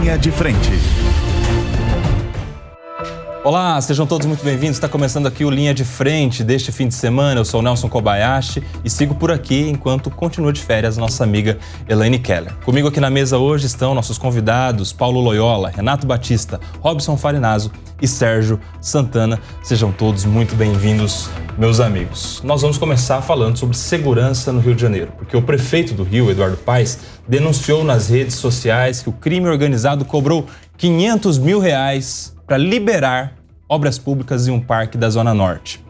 Linha de Frente. Olá, sejam todos muito bem-vindos. Está começando aqui o Linha de Frente deste fim de semana. Eu sou o Nelson Kobayashi e sigo por aqui enquanto continua de férias nossa amiga Elaine Keller. Comigo aqui na mesa hoje estão nossos convidados Paulo Loyola, Renato Batista, Robson Farinazzo e Sérgio Santana. Sejam todos muito bem-vindos, meus amigos. Nós vamos começar falando sobre segurança no Rio de Janeiro, porque o prefeito do Rio, Eduardo Paes, denunciou nas redes sociais que o crime organizado cobrou R$500 mil para liberar obras públicas em um parque da Zona Norte.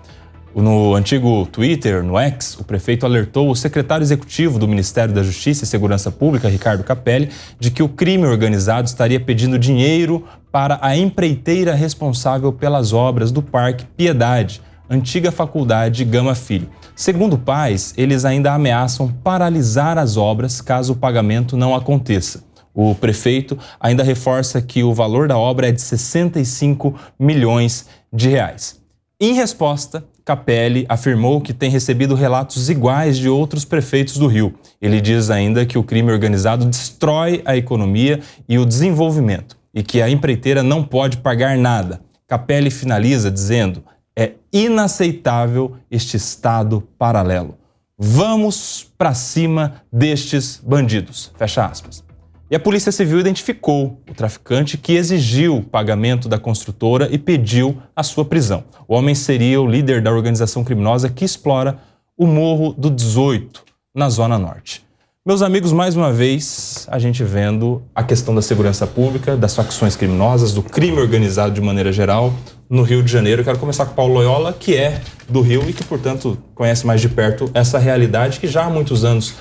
No antigo Twitter, no X, o prefeito alertou o secretário executivo do Ministério da Justiça e Segurança Pública, Ricardo Capelli, de que o crime organizado estaria pedindo dinheiro para a empreiteira responsável pelas obras do Parque Piedade, antiga Faculdade Gama Filho. Segundo Paes, eles ainda ameaçam paralisar as obras caso o pagamento não aconteça. O prefeito ainda reforça que o valor da obra é de 65 milhões de reais. Em resposta, Capelli afirmou que tem recebido relatos iguais de outros prefeitos do Rio. Ele diz ainda que o crime organizado destrói a economia e o desenvolvimento e que a empreiteira não pode pagar nada. Capelli finaliza dizendo: é inaceitável este estado paralelo. Vamos para cima destes bandidos. Fecha aspas. E a Polícia Civil identificou o traficante que exigiu o pagamento da construtora e pediu a sua prisão. O homem seria o líder da organização criminosa que explora o Morro do 18, na Zona Norte. Meus amigos, mais uma vez, a gente vendo a questão da segurança pública, das facções criminosas, do crime organizado de maneira geral no Rio de Janeiro. Eu quero começar com o Paulo Loyola, que é do Rio e que, portanto, conhece mais de perto essa realidade que já há muitos anos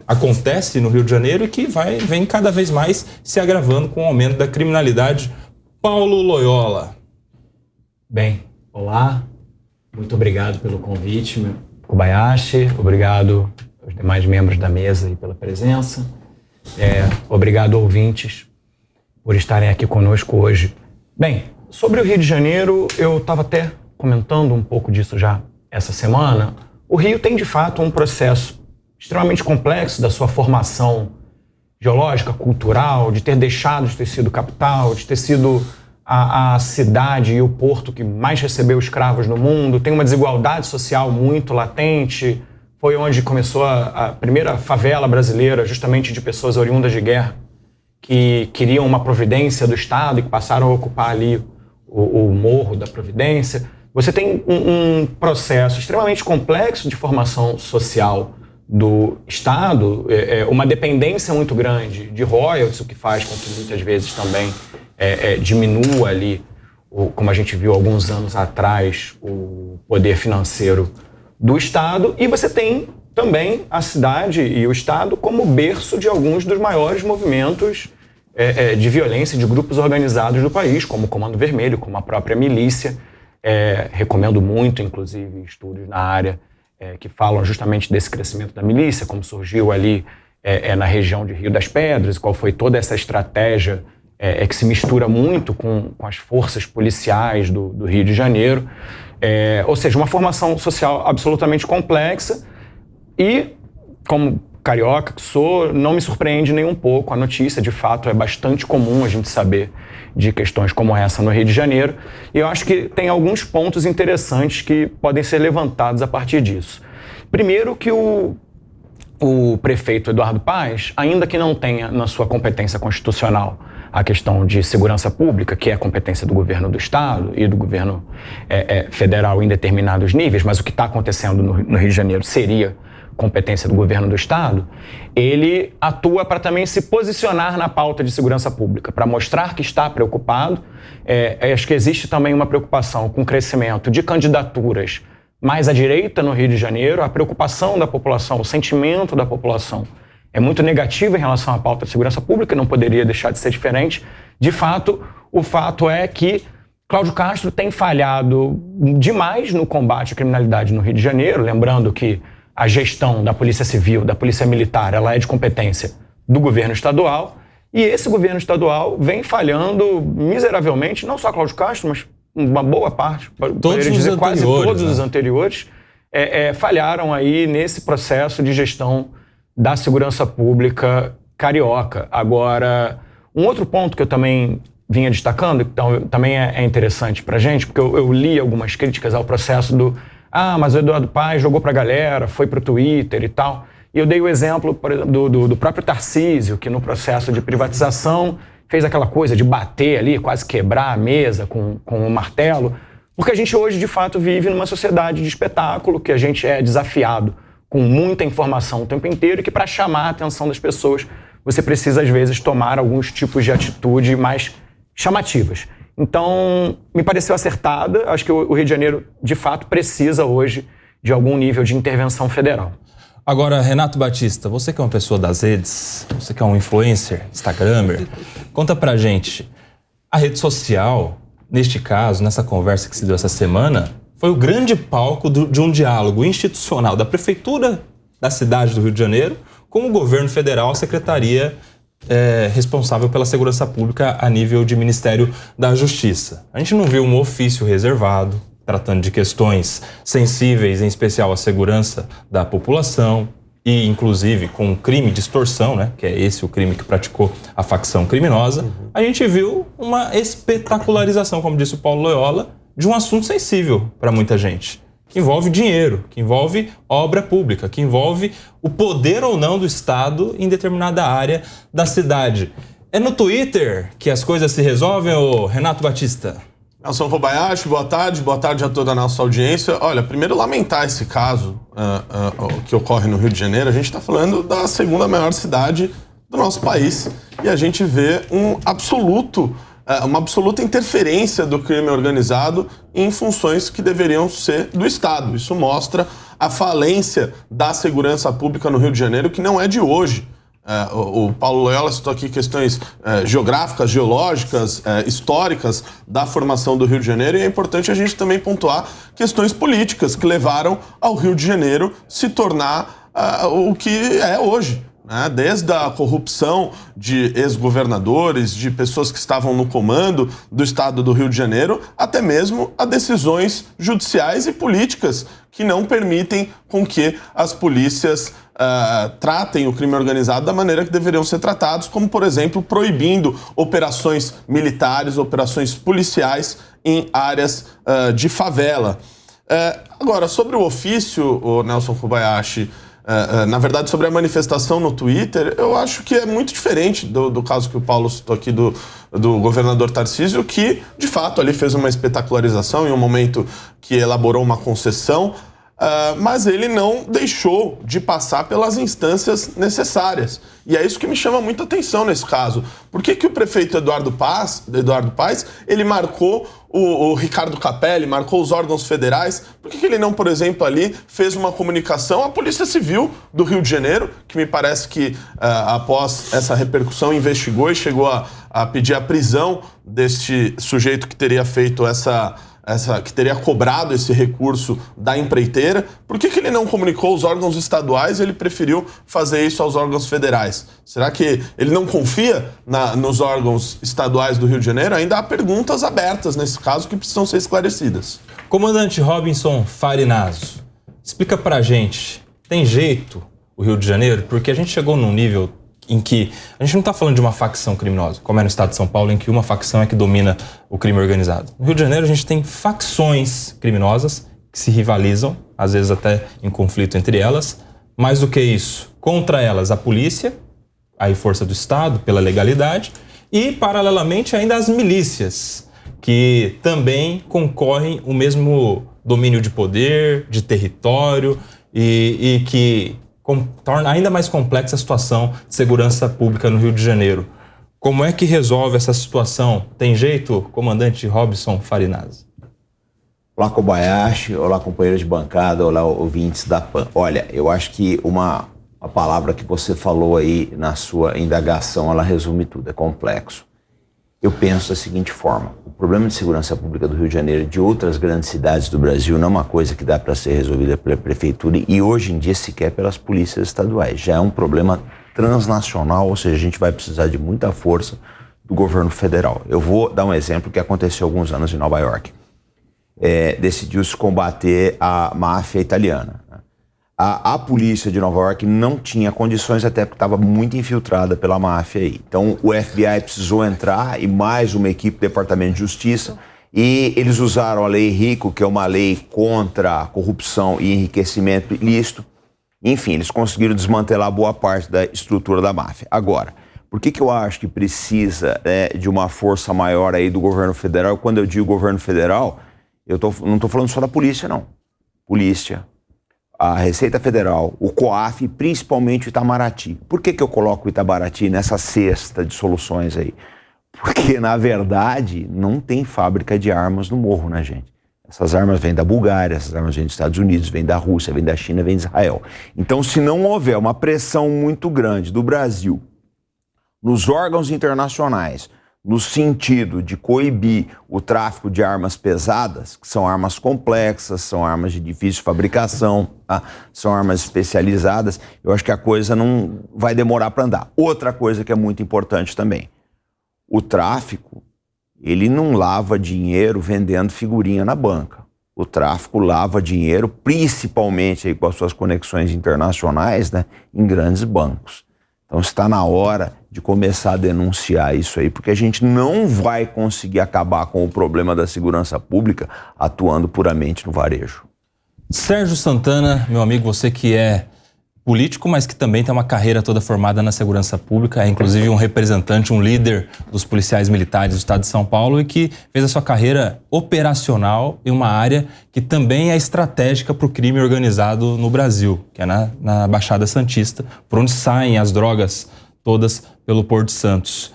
acontece no Rio de Janeiro e que vem cada vez mais se agravando com o aumento da criminalidade. Paulo Loyola. Bem, olá, muito obrigado pelo convite, meu Kobayashi, obrigado aos demais membros da mesa e pela presença, obrigado ouvintes por estarem aqui conosco hoje. Bem, sobre o Rio de Janeiro, eu estava até comentando um pouco disso já essa semana. O Rio tem de fato um processo extremamente complexo da sua formação geológica, cultural, de ter deixado de ter sido capital, de ter sido a cidade e o porto que mais recebeu escravos no mundo. Tem uma desigualdade social muito latente. Foi onde começou a primeira favela brasileira, justamente de pessoas oriundas de guerra, que queriam uma providência do Estado e que passaram a ocupar ali o Morro da Providência. Você tem um processo extremamente complexo de formação social do Estado, uma dependência muito grande de royalties, o que faz com que muitas vezes também diminua ali, como a gente viu alguns anos atrás, o poder financeiro do Estado. E você tem também a cidade e o Estado como berço de alguns dos maiores movimentos de violência de grupos organizados do país, como o Comando Vermelho, como a própria milícia. Recomendo muito, inclusive, estudos na área que falam justamente desse crescimento da milícia, como surgiu ali na região de Rio das Pedras, qual foi toda essa estratégia que se mistura muito com as forças policiais do Rio de Janeiro. Ou seja, uma formação social absolutamente complexa e, como carioca que sou, não me surpreende nem um pouco a notícia. De fato, é bastante comum a gente saber de questões como essa no Rio de Janeiro. E eu acho que tem alguns pontos interessantes que podem ser levantados a partir disso. Primeiro, que o prefeito Eduardo Paes, ainda que não tenha na sua competência constitucional a questão de segurança pública, que é a competência do governo do Estado e do governo federal em determinados níveis, mas o que está acontecendo no Rio de Janeiro seria competência do governo do Estado, ele atua para também se posicionar na pauta de segurança pública, para mostrar que está preocupado. Acho que existe também uma preocupação com o crescimento de candidaturas mais à direita no Rio de Janeiro. A preocupação da população, o sentimento da população é muito negativo em relação à pauta de segurança pública, não poderia deixar de ser diferente. De fato, o fato é que Cláudio Castro tem falhado demais no combate à criminalidade no Rio de Janeiro, lembrando que a gestão da Polícia Civil, da Polícia Militar, ela é de competência do governo estadual, e esse governo estadual vem falhando miseravelmente, não só Cláudio Castro, mas uma boa parte, poderia dizer quase todos os anteriores, falharam aí nesse processo de gestão da segurança pública carioca. Agora, Um outro ponto que eu também vinha destacando, então também é interessante pra gente, porque eu li algumas críticas ao processo mas o Eduardo Paes jogou pra galera, foi pro Twitter e tal. E eu dei o exemplo, por exemplo, do próprio Tarcísio, que no processo de privatização fez aquela coisa de bater ali, quase quebrar a mesa com um martelo, porque a gente hoje, de fato, vive numa sociedade de espetáculo, que a gente é desafiado com muita informação o tempo inteiro e que, para chamar a atenção das pessoas, você precisa, às vezes, tomar alguns tipos de atitude mais chamativas. Então, me pareceu acertada. Acho que o Rio de Janeiro, de fato, precisa hoje de algum nível de intervenção federal. Agora, Renato Batista, você que é uma pessoa das redes, você que é um influencer, instagramer, conta pra gente, a rede social, neste caso, nessa conversa que se deu essa semana, foi o grande palco de um diálogo institucional da Prefeitura da cidade do Rio de Janeiro com o governo federal, a secretaria responsável pela segurança pública a nível de Ministério da Justiça. A gente não viu um ofício reservado, tratando de questões sensíveis, em especial a segurança da população e, inclusive, com o crime de extorsão, né, que é esse o crime que praticou a facção criminosa, a gente viu uma espetacularização, como disse o Paulo Loyola, de um assunto sensível para muita gente, que envolve dinheiro, que envolve obra pública, que envolve o poder ou não do Estado em determinada área da cidade. É no Twitter que as coisas se resolvem, ô Renato Batista? Nelson Kobayashi, boa tarde a toda a nossa audiência. Olha, primeiro lamentar esse caso que ocorre no Rio de Janeiro. A gente está falando da segunda maior cidade do nosso país e a gente vê uma absoluta interferência do crime organizado em funções que deveriam ser do Estado. Isso mostra a falência da segurança pública no Rio de Janeiro, que não é de hoje. O Paulo Loyola citou aqui questões geográficas, geológicas, históricas da formação do Rio de Janeiro, e é importante a gente também pontuar questões políticas que levaram ao Rio de Janeiro se tornar o que é hoje. Desde a corrupção de ex-governadores, de pessoas que estavam no comando do estado do Rio de Janeiro, até mesmo a decisões judiciais e políticas que não permitem com que as polícias tratem o crime organizado da maneira que deveriam ser tratados, como, por exemplo, proibindo operações militares, operações policiais em áreas de favela. Agora, sobre o ofício, o Nelson Kobayashi, na verdade, sobre a manifestação no Twitter, eu acho que é muito diferente do caso que o Paulo citou aqui do governador Tarcísio, que, de fato, ali fez uma espetacularização em um momento que elaborou uma concessão, mas ele não deixou de passar pelas instâncias necessárias. E é isso que me chama muita atenção nesse caso. Por que o prefeito Eduardo Paes, ele marcou o Ricardo Capelli, marcou os órgãos federais? Por que ele não, por exemplo, ali fez uma comunicação à Polícia Civil do Rio de Janeiro, que me parece que, após essa repercussão, investigou e chegou a pedir a prisão deste sujeito que teria feito que teria cobrado esse recurso da empreiteira? Por que ele não comunicou os órgãos estaduais e ele preferiu fazer isso aos órgãos federais? Será que ele não confia nos órgãos estaduais do Rio de Janeiro? Ainda há perguntas abertas nesse caso que precisam ser esclarecidas. Comandante Robinson Farinazzo, explica pra gente, tem jeito o Rio de Janeiro? Porque a gente chegou num nível em que a gente não está falando de uma facção criminosa, como é no estado de São Paulo, em que uma facção é que domina o crime organizado. No Rio de Janeiro a gente tem facções criminosas que se rivalizam, às vezes até em conflito entre elas. Mais do que isso, contra elas a polícia, aí força do Estado, pela legalidade, e paralelamente ainda as milícias, que também concorrem o mesmo domínio de poder, de território e que torna ainda mais complexa a situação de segurança pública no Rio de Janeiro. Como é que resolve essa situação? Tem jeito, comandante Robinson Farinazzo? Olá, Kobayashi, olá, companheiros de bancada, olá, ouvintes da PAN. Olha, eu acho que uma palavra que você falou aí na sua indagação, ela resume tudo, é complexo. Eu penso da seguinte forma: o problema de segurança pública do Rio de Janeiro e de outras grandes cidades do Brasil não é uma coisa que dá para ser resolvida pela prefeitura e hoje em dia sequer pelas polícias estaduais. Já é um problema transnacional, ou seja, a gente vai precisar de muita força do governo federal. Eu vou dar um exemplo que aconteceu há alguns anos em Nova York. Decidiu-se combater a máfia italiana. a polícia de Nova York não tinha condições, até porque estava muito infiltrada pela máfia aí. Então o FBI precisou entrar e mais uma equipe do Departamento de Justiça, e eles usaram a Lei Rico, que é uma lei contra a corrupção e enriquecimento ilícito. Enfim, eles conseguiram desmantelar boa parte da estrutura da máfia. Agora, por que eu acho que precisa de uma força maior aí do governo federal? Quando eu digo governo federal, não estou falando só da polícia, não. Polícia, a Receita Federal, o COAF e principalmente o Itamaraty. Por que eu coloco o Itamaraty nessa cesta de soluções aí? Porque, na verdade, não tem fábrica de armas no morro, né, gente? Essas armas vêm da Bulgária, essas armas vêm dos Estados Unidos, vêm da Rússia, vêm da China, vêm de Israel. Então, se não houver uma pressão muito grande do Brasil nos órgãos internacionais, no sentido de coibir o tráfico de armas pesadas, que são armas complexas, são armas de difícil fabricação, tá? São armas especializadas, eu acho que a coisa não vai demorar para andar. Outra coisa que é muito importante também, o tráfico, ele não lava dinheiro vendendo figurinha na banca. O tráfico lava dinheiro, principalmente aí com as suas conexões internacionais, né, em grandes bancos. Então está na hora de começar a denunciar isso aí, porque a gente não vai conseguir acabar com o problema da segurança pública atuando puramente no varejo. Sérgio Santana, meu amigo, você que é político, mas que também tem uma carreira toda formada na segurança pública, é inclusive um representante, um líder dos policiais militares do estado de São Paulo e que fez a sua carreira operacional em uma área que também é estratégica para o crime organizado no Brasil, que é na Baixada Santista, por onde saem as drogas todas pelo Porto de Santos.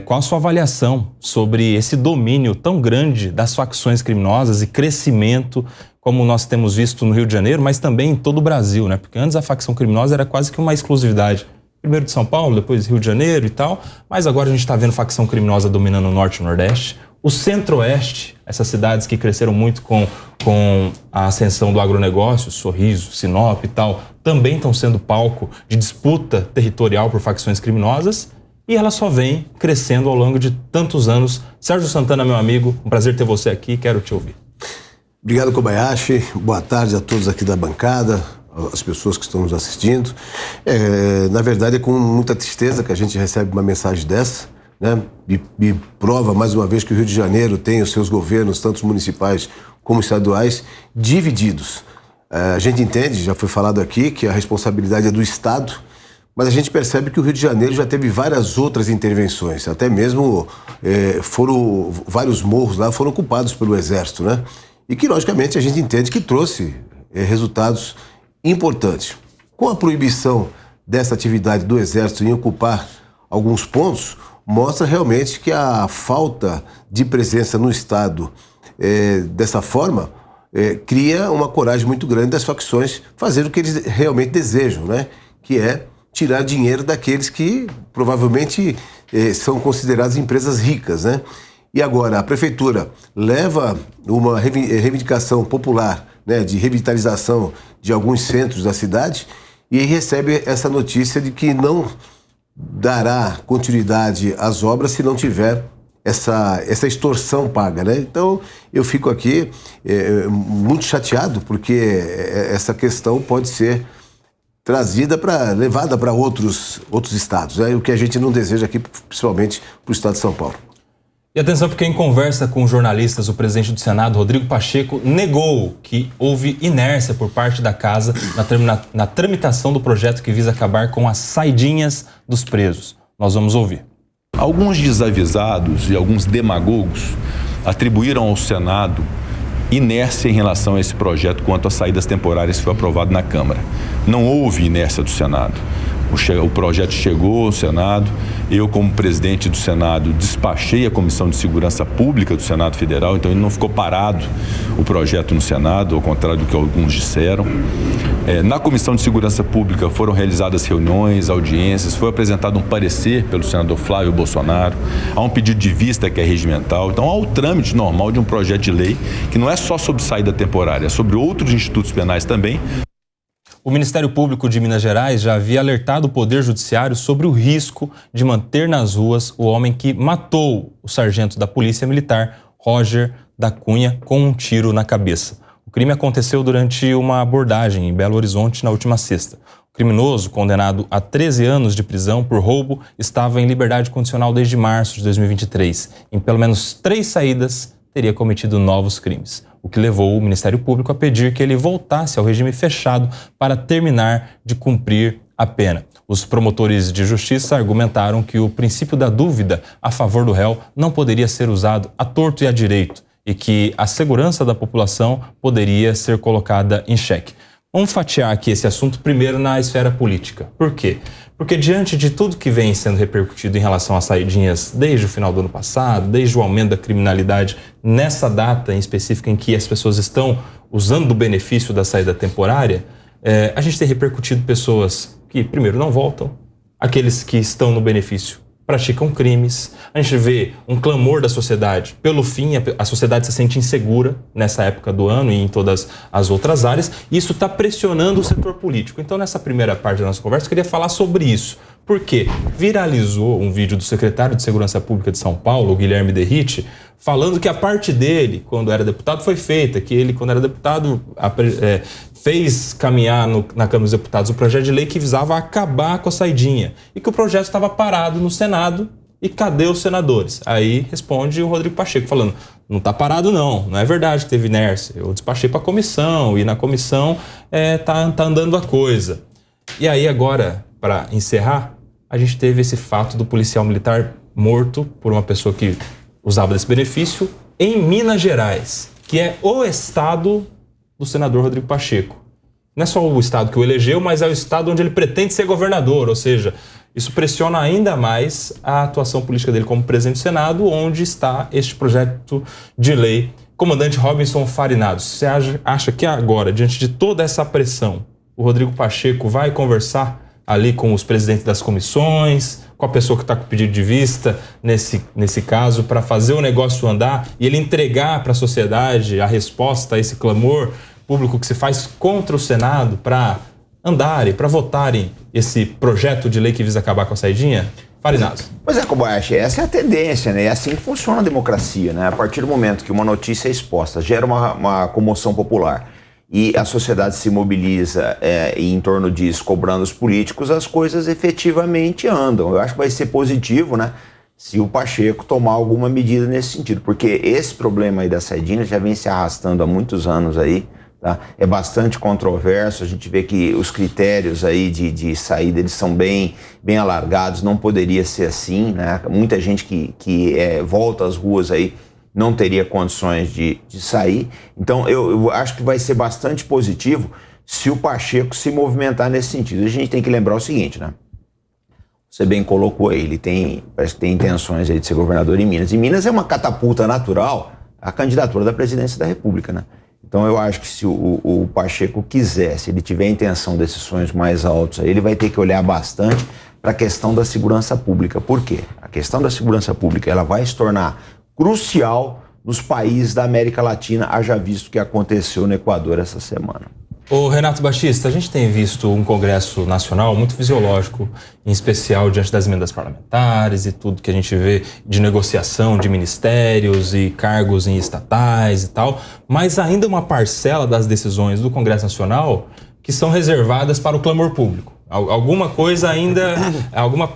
Qual a sua avaliação sobre esse domínio tão grande das facções criminosas e crescimento, como nós temos visto no Rio de Janeiro, mas também em todo o Brasil, né? Porque antes a facção criminosa era quase que uma exclusividade. Primeiro de São Paulo, depois Rio de Janeiro e tal, mas agora a gente está vendo facção criminosa dominando o Norte e o Nordeste. O Centro-Oeste, essas cidades que cresceram muito com a ascensão do agronegócio, Sorriso, Sinop e tal, também estão sendo palco de disputa territorial por facções criminosas e ela só vem crescendo ao longo de tantos anos. Sérgio Santana, meu amigo, um prazer ter você aqui, quero te ouvir. Obrigado, Kobayashi. Boa tarde a todos aqui da bancada, as pessoas que estão nos assistindo. Na verdade, é com muita tristeza que a gente recebe uma mensagem dessa, né? E prova, mais uma vez, que o Rio de Janeiro tem os seus governos, tanto municipais como estaduais, divididos. A gente entende, já foi falado aqui, que a responsabilidade é do Estado, mas a gente percebe que o Rio de Janeiro já teve várias outras intervenções, até mesmo vários morros lá foram ocupados pelo Exército, né? E que, logicamente, a gente entende que trouxe resultados importantes. Com a proibição dessa atividade do Exército em ocupar alguns pontos, mostra realmente que a falta de presença no Estado dessa forma cria uma coragem muito grande das facções fazer o que eles realmente desejam, né? Que é tirar dinheiro daqueles que provavelmente são considerados empresas ricas, né? E agora a prefeitura leva uma reivindicação popular, né, de revitalização de alguns centros da cidade e recebe essa notícia de que não dará continuidade às obras se não tiver essa extorsão paga, né? Então eu fico aqui muito chateado porque essa questão pode ser levada para outros estados, né? O que a gente não deseja aqui, principalmente para o estado de São Paulo. E atenção, porque em conversa com jornalistas, o presidente do Senado, Rodrigo Pacheco, negou que houve inércia por parte da casa na tramitação do projeto que visa acabar com as saidinhas dos presos. Nós vamos ouvir. Alguns desavisados e alguns demagogos atribuíram ao Senado inércia em relação a esse projeto quanto às saídas temporárias que foi aprovado na Câmara. Não houve inércia do Senado. O projeto chegou ao Senado, eu como presidente do Senado despachei a Comissão de Segurança Pública do Senado Federal, então ele não ficou parado o projeto no Senado, ao contrário do que alguns disseram. Na Comissão de Segurança Pública foram realizadas reuniões, audiências, foi apresentado um parecer pelo senador Flávio Bolsonaro, há um pedido de vista que é regimental, então há o trâmite normal de um projeto de lei que não é só sobre saída temporária, é sobre outros institutos penais também. O Ministério Público de Minas Gerais já havia alertado o Poder Judiciário sobre o risco de manter nas ruas o homem que matou o sargento da Polícia Militar, Roger da Cunha, com um tiro na cabeça. O crime aconteceu durante uma abordagem em Belo Horizonte na última sexta. O criminoso, condenado a 13 anos de prisão por roubo, estava em liberdade condicional desde março de 2023. Em pelo menos 3 saídas, teria cometido novos crimes, o que levou o Ministério Público a pedir que ele voltasse ao regime fechado para terminar de cumprir a pena. Os promotores de justiça argumentaram que o princípio da dúvida a favor do réu não poderia ser usado à torto e à direito e que a segurança da população poderia ser colocada em xeque. Vamos fatiar aqui esse assunto primeiro na esfera política. Por quê? Porque diante de tudo que vem sendo repercutido em relação às saidinhas desde o final do ano passado, desde o aumento da criminalidade nessa data em específica em que as pessoas estão usando o benefício da saída temporária, a gente tem repercutido pessoas que, primeiro, não voltam, aqueles que estão no benefício praticam crimes. A gente vê um clamor da sociedade pelo fim, a sociedade se sente insegura nessa época do ano e em todas as outras áreas, e isso está pressionando o setor político. Então, nessa primeira parte da nossa conversa, eu queria falar sobre isso. Porque viralizou um vídeo do secretário de Segurança Pública de São Paulo, Guilherme Derrite, falando que a parte dele, quando era deputado, foi feita, que ele, quando era deputado, fez caminhar na Câmara dos Deputados um projeto de lei que visava acabar com a saidinha e que o projeto estava parado no Senado e cadê os senadores? Aí responde o Rodrigo Pacheco falando, não está parado não é verdade que teve inércia, eu despachei para a comissão e na comissão tá andando a coisa. E aí agora, para encerrar, a gente teve esse fato do policial militar morto por uma pessoa que usava desse benefício em Minas Gerais, que é o estado do senador Rodrigo Pacheco. Não é só o estado que o elegeu, mas é o estado onde ele pretende ser governador, ou seja, isso pressiona ainda mais a atuação política dele como presidente do Senado, onde está este projeto de lei. Comandante Robinson Farinados, você acha que agora, diante de toda essa pressão, o Rodrigo Pacheco vai conversar ali com os presidentes das comissões, com a pessoa que está com pedido de vista nesse caso, para fazer o negócio andar e ele entregar para a sociedade a resposta a esse clamor público que se faz contra o Senado para andarem, para votarem esse projeto de lei que visa acabar com a saidinha? Farinados. Pois é, Kobayashi, essa é a tendência, né? É assim que funciona a democracia, né? A partir do momento que uma notícia é exposta, gera uma comoção popular e a sociedade se mobiliza em torno disso, cobrando os políticos, as coisas efetivamente andam. Eu acho que vai ser positivo, né, se o Pacheco tomar alguma medida nesse sentido, porque esse problema aí da saidinha já vem se arrastando há muitos anos aí, tá? É bastante controverso, a gente vê que os critérios aí de saída, eles são bem alargados, não poderia ser assim, né? Muita gente que volta às ruas aí não teria condições de sair. Então, eu acho que vai ser bastante positivo se o Pacheco se movimentar nesse sentido. A gente tem que lembrar o seguinte, né? Você bem colocou aí, parece que tem intenções aí de ser governador em Minas. E Minas é uma catapulta natural à candidatura da presidência da República, né? Então, eu acho que se o Pacheco quiser, se ele tiver a intenção desses sonhos mais altos, aí ele vai ter que olhar bastante para a questão da segurança pública. Por quê? A questão da segurança pública, ela vai se tornar crucial nos países da América Latina, haja visto o que aconteceu no Equador essa semana. Ô Renato Batista, a gente tem visto um Congresso Nacional muito fisiológico, em especial diante das emendas parlamentares e tudo que a gente vê de negociação de ministérios e cargos em estatais e tal, mas ainda uma parcela das decisões do Congresso Nacional que são reservadas para o clamor público. Alguma coisa ainda,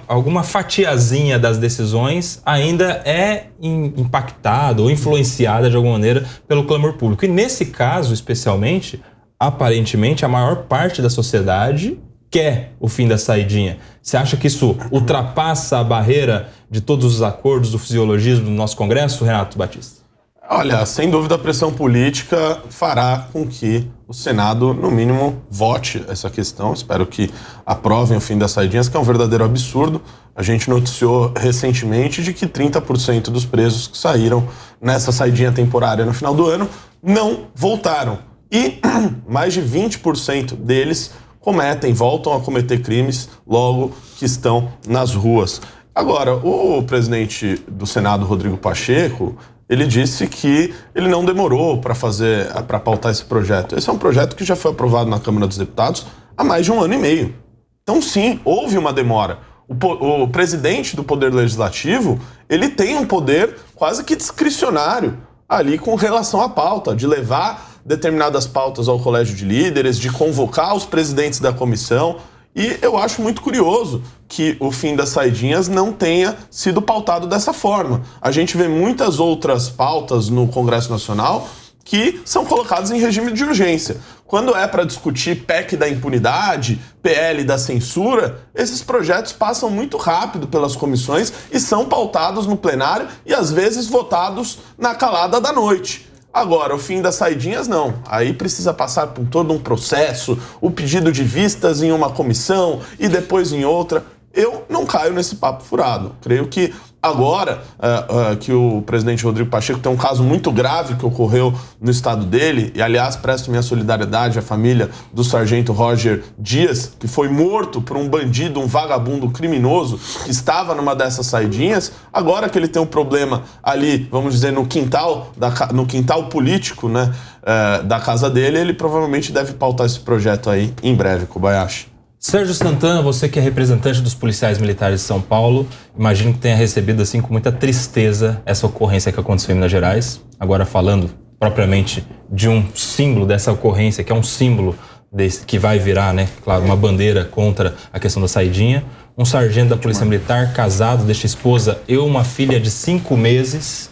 alguma fatiazinha das decisões ainda é impactada ou influenciada de alguma maneira pelo clamor público. E nesse caso, especialmente, aparentemente, a maior parte da sociedade quer o fim da saidinha. Você acha que isso ultrapassa a barreira de todos os acordos do fisiologismo do nosso Congresso, Renato Batista? Olha, sem dúvida a pressão política fará com que o Senado, no mínimo, vote essa questão. Espero que aprovem o fim das saidinhas, que é um verdadeiro absurdo. A gente noticiou recentemente de que 30% dos presos que saíram nessa saidinha temporária no final do ano não voltaram. E mais de 20% deles voltam a cometer crimes logo que estão nas ruas. Agora, o presidente do Senado, Rodrigo Pacheco, ele disse que ele não demorou para pautar esse projeto. Esse é um projeto que já foi aprovado na Câmara dos Deputados há mais de 1 ano e meio. Então, sim, houve uma demora. O presidente do Poder Legislativo, ele tem um poder quase que discricionário ali com relação à pauta, de levar determinadas pautas ao colégio de líderes, de convocar os presidentes da comissão. E eu acho muito curioso que o fim das saidinhas não tenha sido pautado dessa forma. A gente vê muitas outras pautas no Congresso Nacional que são colocadas em regime de urgência. Quando é para discutir PEC da impunidade, PL da censura, esses projetos passam muito rápido pelas comissões e são pautados no plenário e às vezes votados na calada da noite. Agora, o fim das saidinhas, não. Aí precisa passar por todo um processo, o pedido de vistas em uma comissão e depois em outra. Eu não caio nesse papo furado. Creio que agora que o presidente Rodrigo Pacheco tem um caso muito grave que ocorreu no estado dele, e aliás, presto minha solidariedade à família do sargento Roger Dias, que foi morto por um bandido, um vagabundo criminoso que estava numa dessas saidinhas. Agora que ele tem um problema ali, vamos dizer, no quintal político, né, da casa dele, ele provavelmente deve pautar esse projeto aí em breve, Kobayashi. Sérgio Santana, você que é representante dos policiais militares de São Paulo, imagino que tenha recebido assim com muita tristeza essa ocorrência que aconteceu em Minas Gerais. Agora falando propriamente de um símbolo dessa ocorrência, que é um símbolo que vai virar, né, claro, uma bandeira contra a questão da saidinha. Um sargento da Polícia Militar, casado, deixa esposa e uma filha de 5 meses,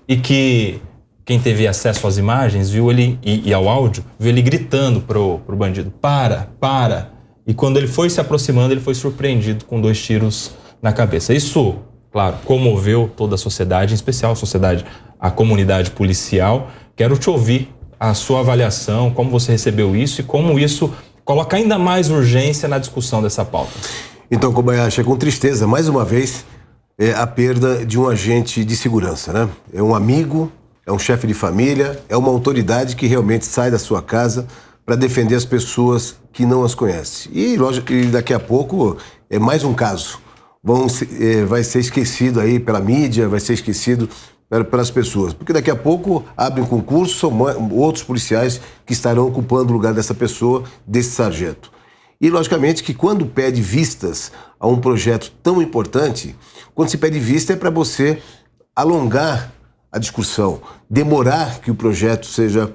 e que quem teve acesso às imagens viu ele, e ao áudio, viu ele gritando pro bandido, para. E quando ele foi se aproximando, ele foi surpreendido com 2 tiros na cabeça. Isso, claro, comoveu toda a sociedade, em especial a comunidade policial. Quero te ouvir a sua avaliação, como você recebeu isso e como isso coloca ainda mais urgência na discussão dessa pauta. Então, Kobayashi, é com tristeza, mais uma vez, a perda de um agente de segurança, né? É um amigo, é um chefe de família, é uma autoridade que realmente sai da sua casa para defender as pessoas que não as conhecem. E, lógico, que daqui a pouco é mais um caso. Vai ser esquecido aí pela mídia, vai ser esquecido pelas pessoas. Porque daqui a pouco abre um concurso, são outros policiais que estarão ocupando o lugar dessa pessoa, desse sargento. E, logicamente, que quando pede vistas a um projeto tão importante, quando se pede vista é para você alongar a discussão, demorar que o projeto seja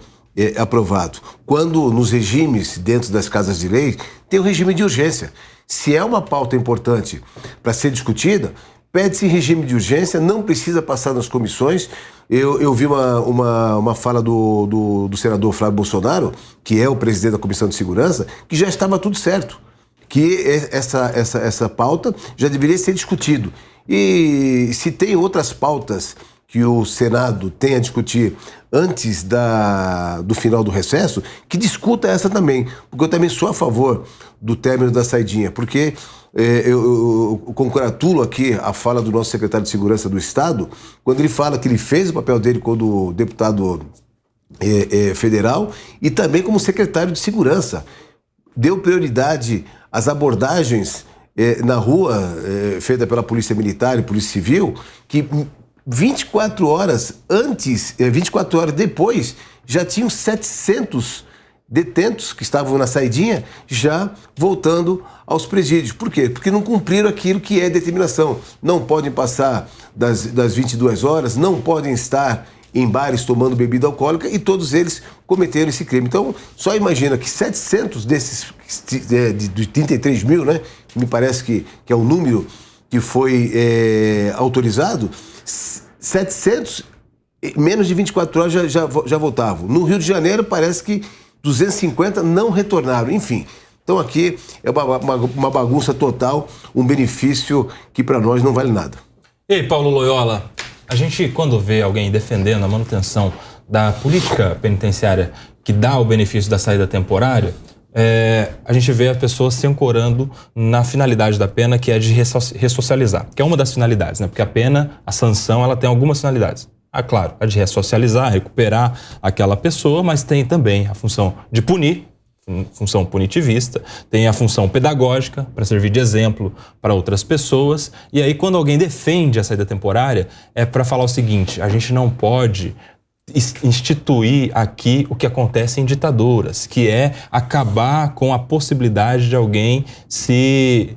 aprovado. Quando nos regimes dentro das casas de lei, tem o regime de urgência. Se é uma pauta importante para ser discutida, pede-se em regime de urgência, não precisa passar nas comissões. Eu vi uma fala do senador Flávio Bolsonaro, que é o presidente da Comissão de Segurança, que já estava tudo certo, que essa pauta já deveria ser discutido. E se tem outras pautas que o Senado tem a discutir antes do final do recesso, que discuta essa também, porque eu também sou a favor do término da saidinha, porque eu congratulo aqui a fala do nosso secretário de Segurança do Estado, quando ele fala que ele fez o papel dele como deputado federal e também como secretário de Segurança. Deu prioridade às abordagens na rua feita pela Polícia Militar e Polícia Civil, que 24 horas depois, já tinham 700 detentos que estavam na saidinha já voltando aos presídios. Por quê? Porque não cumpriram aquilo que é determinação. Não podem passar das 22 horas, não podem estar em bares tomando bebida alcoólica, e todos eles cometeram esse crime. Então, só imagina que 700 desses, de 33 mil, né, que me parece que é o número que foi autorizado, 700, menos de 24 horas já voltavam. No Rio de Janeiro, parece que 250 não retornaram. Enfim, então aqui é uma bagunça total, um benefício que para nós não vale nada. E aí, Paulo Loyola, a gente, quando vê alguém defendendo a manutenção da política penitenciária que dá o benefício da saída temporária, a gente vê a pessoa se ancorando na finalidade da pena, que é de ressocializar, que é uma das finalidades, né? Porque a pena, a sanção, ela tem algumas finalidades. Claro, a de ressocializar, recuperar aquela pessoa, mas tem também a função de punir, função punitivista, tem a função pedagógica, para servir de exemplo para outras pessoas. E aí, quando alguém defende a saída temporária, é para falar o seguinte: a gente não pode instituir aqui o que acontece em ditaduras, que é acabar com a possibilidade de alguém se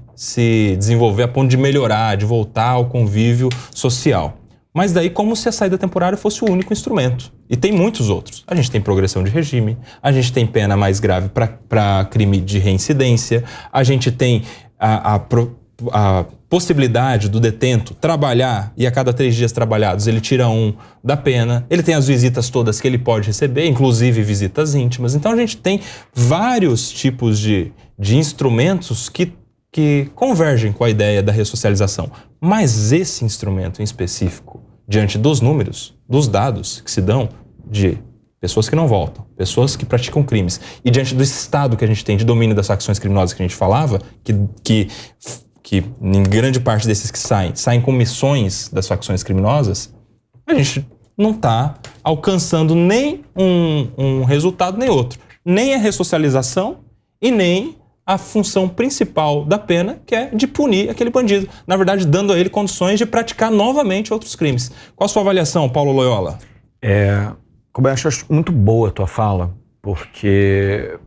desenvolver a ponto de melhorar, de voltar ao convívio social. Mas daí como se a saída temporária fosse o único instrumento. E tem muitos outros. A gente tem progressão de regime, a gente tem pena mais grave para crime de reincidência, a gente tem a possibilidade do detento trabalhar e a cada 3 dias trabalhados ele tira 1 da pena. Ele tem as visitas todas que ele pode receber, inclusive visitas íntimas. Então a gente tem vários tipos de instrumentos que convergem com a ideia da ressocialização. Mas esse instrumento em específico, diante dos números, dos dados que se dão de pessoas que não voltam, pessoas que praticam crimes, e diante do estado que a gente tem de domínio das facções criminosas que a gente falava, que em grande parte desses que saem com missões das facções criminosas, a gente não está alcançando nem um resultado nem outro. Nem a ressocialização e nem a função principal da pena, que é de punir aquele bandido. Na verdade, dando a ele condições de praticar novamente outros crimes. Qual a sua avaliação, Paulo Loyola? Kobayashi, eu acho muito boa a tua fala, porque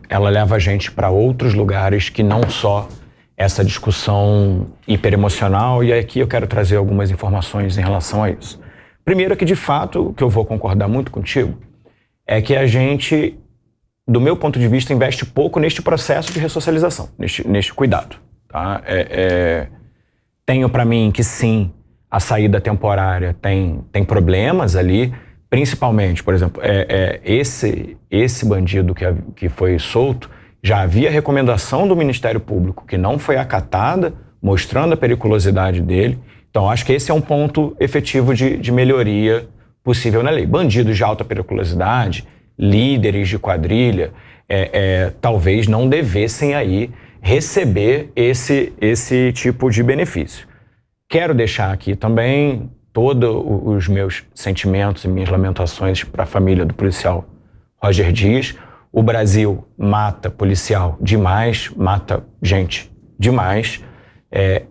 ela leva a gente para outros lugares que não só essa discussão hiperemocional, e aqui eu quero trazer algumas informações em relação a isso. Primeiro que, de fato, o que eu vou concordar muito contigo, é que a gente, do meu ponto de vista, investe pouco neste processo de ressocialização, neste cuidado. Tá? Tenho para mim que sim, a saída temporária tem problemas ali, principalmente, por exemplo, esse bandido que foi solto, já havia recomendação do Ministério Público que não foi acatada, mostrando a periculosidade dele. Então, acho que esse é um ponto efetivo de melhoria possível na lei. Bandidos de alta periculosidade, líderes de quadrilha, talvez não devessem aí receber esse tipo de benefício. Quero deixar aqui também todos os meus sentimentos e minhas lamentações para a família do policial Roger Dias. O Brasil mata policial demais, mata gente demais.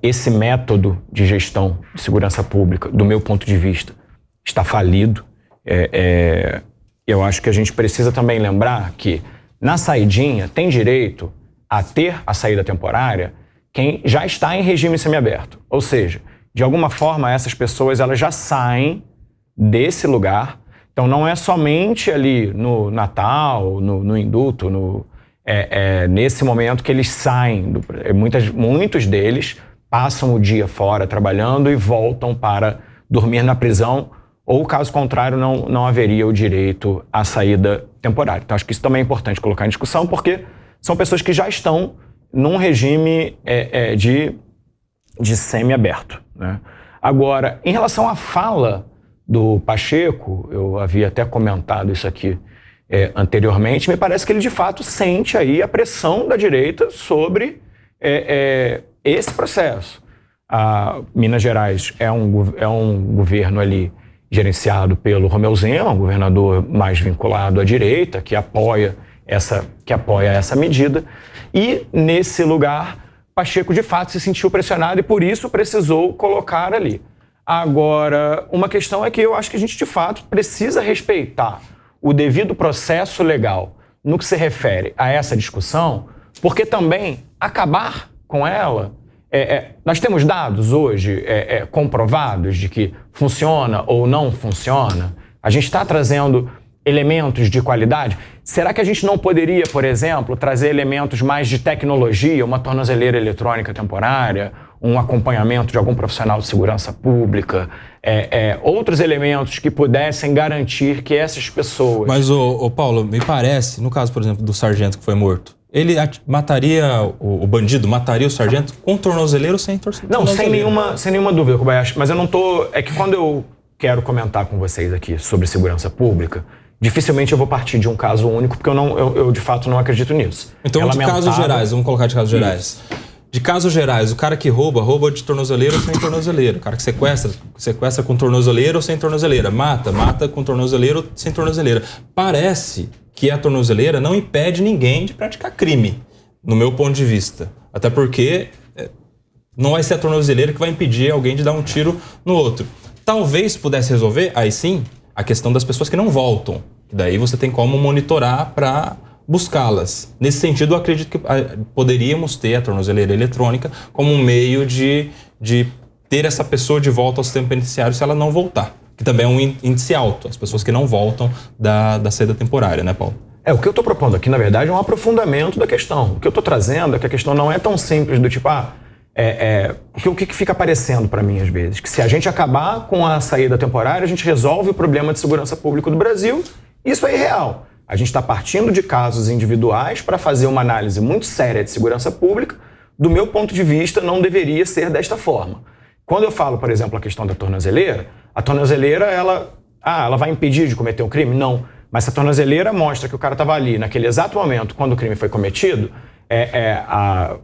Esse método de gestão de segurança pública, do meu ponto de vista, está falido. Eu acho que a gente precisa também lembrar que na saidinha tem direito a ter a saída temporária quem já está em regime semiaberto. Ou seja, de alguma forma essas pessoas elas já saem desse lugar. Então não é somente ali no Natal, no indulto, nesse momento que eles saem. Muitos deles passam o dia fora trabalhando e voltam para dormir na prisão, ou caso contrário não haveria o direito à saída temporária. Então acho que isso também é importante colocar em discussão, porque são pessoas que já estão num regime de semi-aberto, né? Agora, em relação à fala do Pacheco, eu havia até comentado isso aqui anteriormente, me parece que ele de fato sente aí a pressão da direita sobre esse processo. Minas Gerais é um governo ali gerenciado pelo Romeu Zema, um governador mais vinculado à direita, que apoia essa medida, e nesse lugar Pacheco de fato se sentiu pressionado e por isso precisou colocar ali. Agora, uma questão é que eu acho que a gente de fato precisa respeitar o devido processo legal no que se refere a essa discussão, porque também acabar com ela, nós temos dados hoje comprovados de que funciona ou não funciona. A gente está trazendo elementos de qualidade. Será que a gente não poderia, por exemplo, trazer elementos mais de tecnologia, uma tornozeleira eletrônica temporária, um acompanhamento de algum profissional de segurança pública, outros elementos que pudessem garantir que essas pessoas... Mas, Paulo, me parece, no caso, por exemplo, do sargento que foi morto, ele mataria, o bandido mataria o sargento com tornozeleiro ou sem tornozeleiro? Não, sem nenhuma dúvida, Kobayashi, mas eu não tô... É que quando eu quero comentar com vocês aqui sobre segurança pública, dificilmente eu vou partir de um caso único, porque eu de fato não acredito nisso. Então, de casos gerais, vamos colocar de casos gerais. De casos gerais, o cara que rouba de tornozeleira ou sem tornozeleira. O cara que sequestra com tornozeleira ou sem tornozeleira. Mata com tornozeleira ou sem tornozeleira. Parece que a tornozeleira não impede ninguém de praticar crime, no meu ponto de vista. Até porque não vai ser a tornozeleira que vai impedir alguém de dar um tiro no outro. Talvez pudesse resolver, aí sim, a questão das pessoas que não voltam. Daí você tem como monitorar para buscá-las. Nesse sentido, eu acredito que poderíamos ter a tornozeleira eletrônica como um meio de ter essa pessoa de volta ao sistema penitenciário se ela não voltar. Que também é um índice alto, as pessoas que não voltam da saída temporária, né, Paulo? O que eu estou propondo aqui, na verdade, é um aprofundamento da questão. O que eu estou trazendo é que a questão não é tão simples do tipo, o que fica aparecendo para mim às vezes? Que se a gente acabar com a saída temporária, a gente resolve o problema de segurança pública do Brasil. Isso é irreal. A gente está partindo de casos individuais para fazer uma análise muito séria de segurança pública. Do meu ponto de vista, não deveria ser desta forma. Quando eu falo, por exemplo, a questão da tornozeleira, a tornozeleira, ela vai impedir de cometer um crime? Não. Mas se a tornozeleira mostra que o cara estava ali naquele exato momento, quando o crime foi cometido, a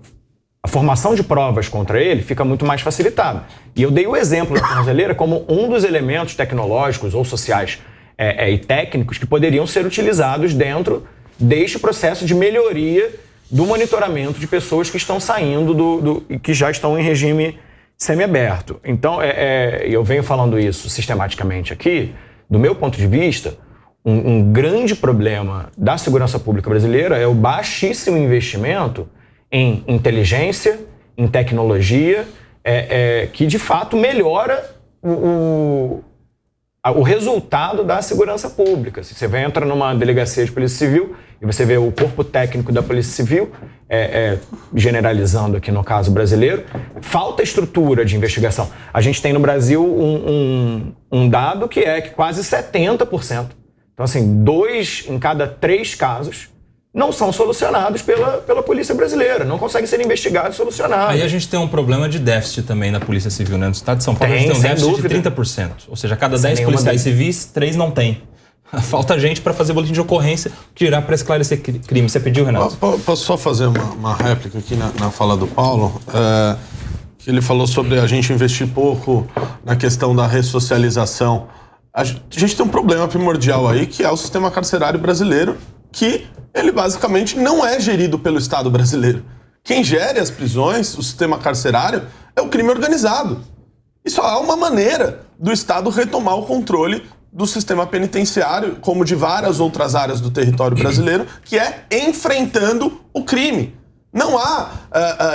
formação de provas contra ele fica muito mais facilitada. E eu dei o exemplo da tornozeleira como um dos elementos tecnológicos ou sociais e técnicos que poderiam ser utilizados dentro deste processo de melhoria do monitoramento de pessoas que estão saindo que já estão em regime semiaberto. Então, eu venho falando isso sistematicamente aqui, do meu ponto de vista, um grande problema da segurança pública brasileira é o baixíssimo investimento em inteligência, em tecnologia, que de fato melhora o resultado da segurança pública. Se você entra numa delegacia de polícia civil e você vê o corpo técnico da polícia civil, generalizando aqui no caso brasileiro, falta estrutura de investigação. A gente tem no Brasil um dado que quase 70%. Então, assim, 2 em cada 3 casos não são solucionados pela polícia brasileira, não conseguem ser investigados e solucionados. Aí a gente tem um problema de déficit também na Polícia Civil, né? No estado de São Paulo a gente tem um déficit de 30%. Ou seja, a cada 10 policiais civis, 3 não tem. Falta gente para fazer boletim de ocorrência, que irá para esclarecer crime. Você pediu, Renato? Posso só fazer uma réplica aqui na fala do Paulo? Que ele falou sobre a gente investir pouco na questão da ressocialização. A gente tem um problema primordial aí, que é o sistema carcerário brasileiro, que ele basicamente não é gerido pelo Estado brasileiro. Quem gere as prisões, o sistema carcerário, é o crime organizado. E só há uma maneira do Estado retomar o controle do sistema penitenciário, como de várias outras áreas do território brasileiro, que é enfrentando o crime. Não há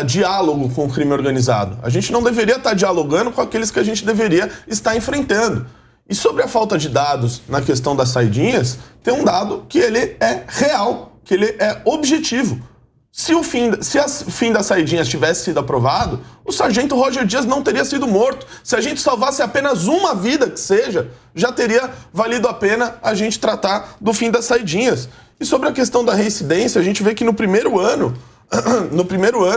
diálogo com o crime organizado. A gente não deveria estar dialogando com aqueles que a gente deveria estar enfrentando. E sobre a falta de dados na questão das saidinhas, tem um dado que ele é real, que ele é objetivo. Se o fim das saidinhas tivesse sido aprovado, o sargento Roger Dias não teria sido morto. Se a gente salvasse apenas uma vida que seja, já teria valido a pena a gente tratar do fim das saidinhas. E sobre a questão da reincidência, a gente vê que no primeiro ano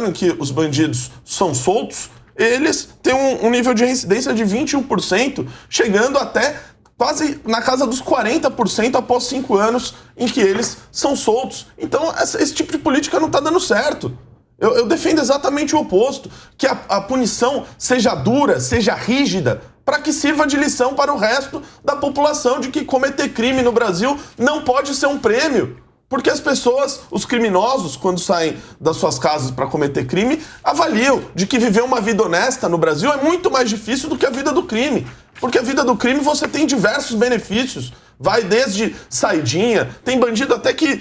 em que os bandidos são soltos, eles têm um nível de reincidência de 21%, chegando até quase na casa dos 40% após 5 anos em que eles são soltos. Então, esse tipo de política não está dando certo. Eu defendo exatamente o oposto, que a punição seja dura, seja rígida, para que sirva de lição para o resto da população de que cometer crime no Brasil não pode ser um prêmio. Porque as pessoas, os criminosos, quando saem das suas casas para cometer crime, avaliam de que viver uma vida honesta no Brasil é muito mais difícil do que a vida do crime. Porque a vida do crime você tem diversos benefícios. Vai desde saidinha, tem bandido até que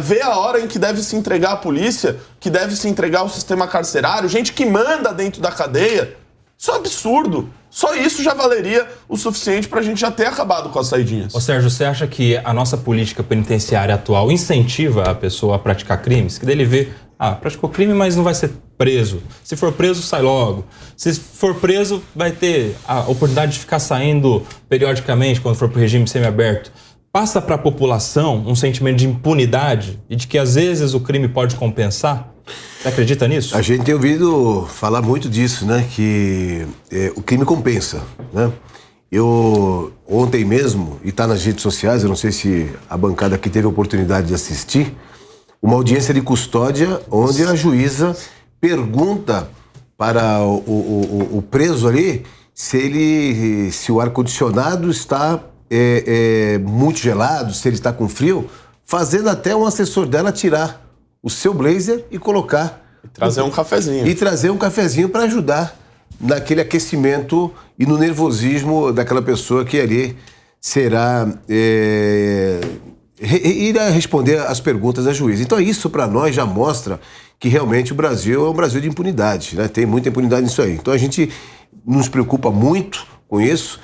vê a hora em que deve se entregar à polícia, que deve se entregar ao sistema carcerário, gente que manda dentro da cadeia. Isso é um absurdo. Só isso já valeria o suficiente para a gente já ter acabado com as saidinhas. Ô Sérgio, você acha que a nossa política penitenciária atual incentiva a pessoa a praticar crimes? Que daí ele vê, praticou crime, mas não vai ser preso. Se for preso, sai logo. Se for preso, vai ter a oportunidade de ficar saindo periodicamente quando for para o regime semiaberto. Passa para a população um sentimento de impunidade e de que às vezes o crime pode compensar? Você acredita nisso? A gente tem ouvido falar muito disso, né? Que o crime compensa, né? Eu, ontem mesmo, e está nas redes sociais, eu não sei se a bancada aqui teve a oportunidade de assistir, uma audiência de custódia onde a juíza pergunta para o preso ali se o ar-condicionado está muito gelado, se ele está com frio, fazendo até um assessor dela tirar o seu blazer e colocar... E trazer um cafezinho. E trazer um cafezinho para ajudar naquele aquecimento e no nervosismo daquela pessoa que ali será... irá responder às perguntas da juíza. Então isso para nós já mostra que realmente o Brasil é um Brasil de impunidade, né? Tem muita impunidade nisso aí. Então a gente nos preocupa muito com isso.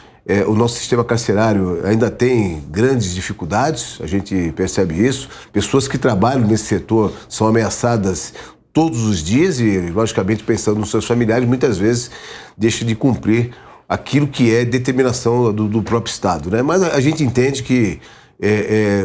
O nosso sistema carcerário ainda tem grandes dificuldades, a gente percebe isso. Pessoas que trabalham nesse setor são ameaçadas todos os dias e, logicamente, pensando nos seus familiares, muitas vezes deixam de cumprir aquilo que é determinação do próprio Estado, né? Mas a gente entende que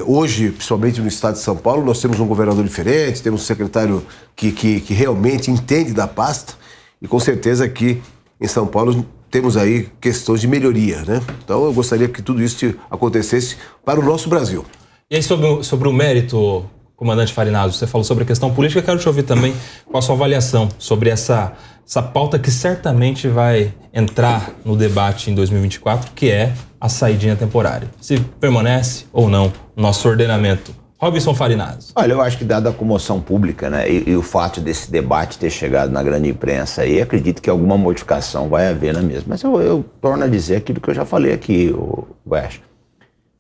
hoje, principalmente no estado de São Paulo, nós temos um governador diferente, temos um secretário que realmente entende da pasta e com certeza aqui em São Paulo temos aí questões de melhoria, né? Então eu gostaria que tudo isso acontecesse para o nosso Brasil. E aí sobre o mérito, comandante Farinazzo, você falou sobre a questão política, quero te ouvir também com a sua avaliação sobre essa pauta que certamente vai entrar no debate em 2024, que é a saidinha temporária. Se permanece ou não no nosso ordenamento. Robson Farinazzo. Olha, eu acho que dada a comoção pública, né, e o fato desse debate ter chegado na grande imprensa aí, acredito que alguma modificação vai haver na mesma. Mas eu torno a dizer aquilo que eu já falei aqui, West.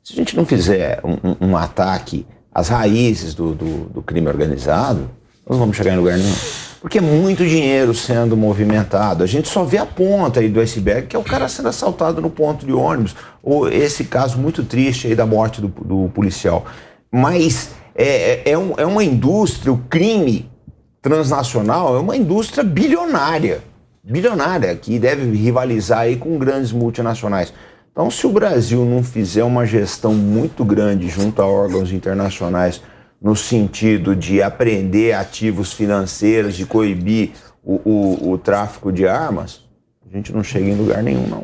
Se a gente não fizer um ataque às raízes do crime organizado, nós não vamos chegar em lugar nenhum. Porque é muito dinheiro sendo movimentado. A gente só vê a ponta aí do iceberg, que é o cara sendo assaltado no ponto de ônibus, ou esse caso muito triste aí da morte do policial. Mas é uma indústria, o crime transnacional é uma indústria bilionária, que deve rivalizar aí com grandes multinacionais. Então, se o Brasil não fizer uma gestão muito grande junto a órgãos internacionais no sentido de apreender ativos financeiros, de coibir o tráfico de armas, a gente não chega em lugar nenhum, não.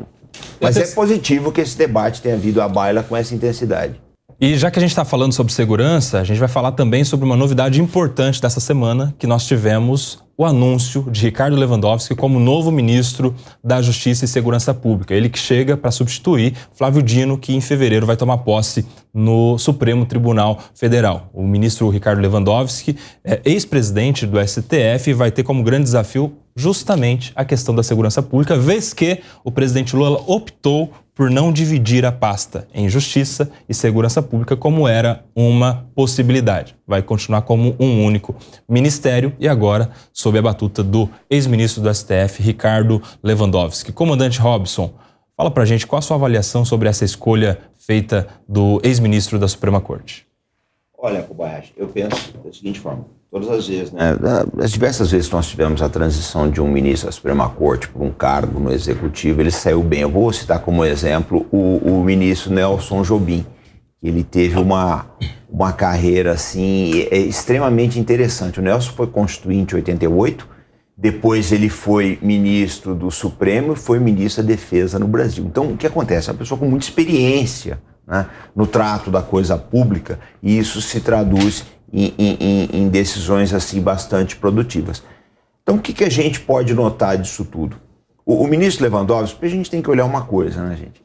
Mas é positivo que esse debate tenha vindo à baila com essa intensidade. E já que a gente está falando sobre segurança, a gente vai falar também sobre uma novidade importante dessa semana, que nós tivemos o anúncio de Ricardo Lewandowski como novo ministro da Justiça e Segurança Pública. Ele que chega para substituir Flávio Dino, que em fevereiro vai tomar posse no Supremo Tribunal Federal. O ministro Ricardo Lewandowski é ex-presidente do STF e vai ter como grande desafio justamente a questão da segurança pública, vez que o presidente Lula optou por não dividir a pasta em Justiça e Segurança Pública, como era uma possibilidade. Vai continuar como um único ministério e agora sob a batuta do ex-ministro do STF, Ricardo Lewandowski. Comandante Robson, fala pra gente qual a sua avaliação sobre essa escolha feita do ex-ministro da Suprema Corte. Olha, Kobayashi, eu penso da seguinte forma, todas as vezes, né? As diversas vezes que nós tivemos a transição de um ministro da Suprema Corte para um cargo no Executivo, ele saiu bem. Eu vou citar como exemplo o ministro Nelson Jobim. Ele teve uma carreira assim, extremamente interessante. O Nelson foi constituinte em 88, depois ele foi ministro do Supremo e foi ministro da Defesa no Brasil. Então, o que acontece? É uma pessoa com muita experiência, né, no trato da coisa pública, e isso se traduz em decisões assim bastante produtivas. Então, o que a gente pode notar disso tudo? O ministro Lewandowski, a gente tem que olhar uma coisa, né, gente?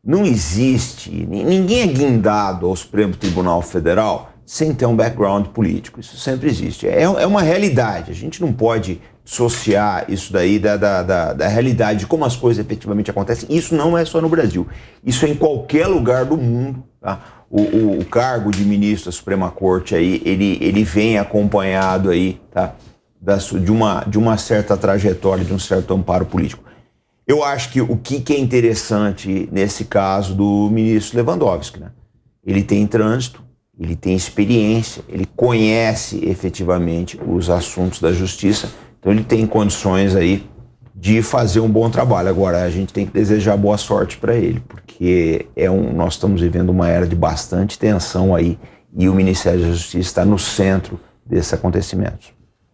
Não existe, ninguém é guindado ao Supremo Tribunal Federal sem ter um background político. Isso sempre existe. É uma realidade. A gente não pode dissociar isso daí da realidade de como as coisas efetivamente acontecem. Isso não é só no Brasil. Isso é em qualquer lugar do mundo, tá? O cargo de ministro da Suprema Corte aí, ele vem acompanhado aí, tá? de uma certa trajetória, de um certo amparo político. Eu acho que o que é interessante nesse caso do ministro Lewandowski, né? Ele tem trânsito, ele tem experiência, ele conhece efetivamente os assuntos da justiça, então ele tem condições aí de fazer um bom trabalho. Agora, a gente tem que desejar boa sorte para ele, porque nós estamos vivendo uma era de bastante tensão aí e o Ministério da Justiça está no centro desses acontecimentos.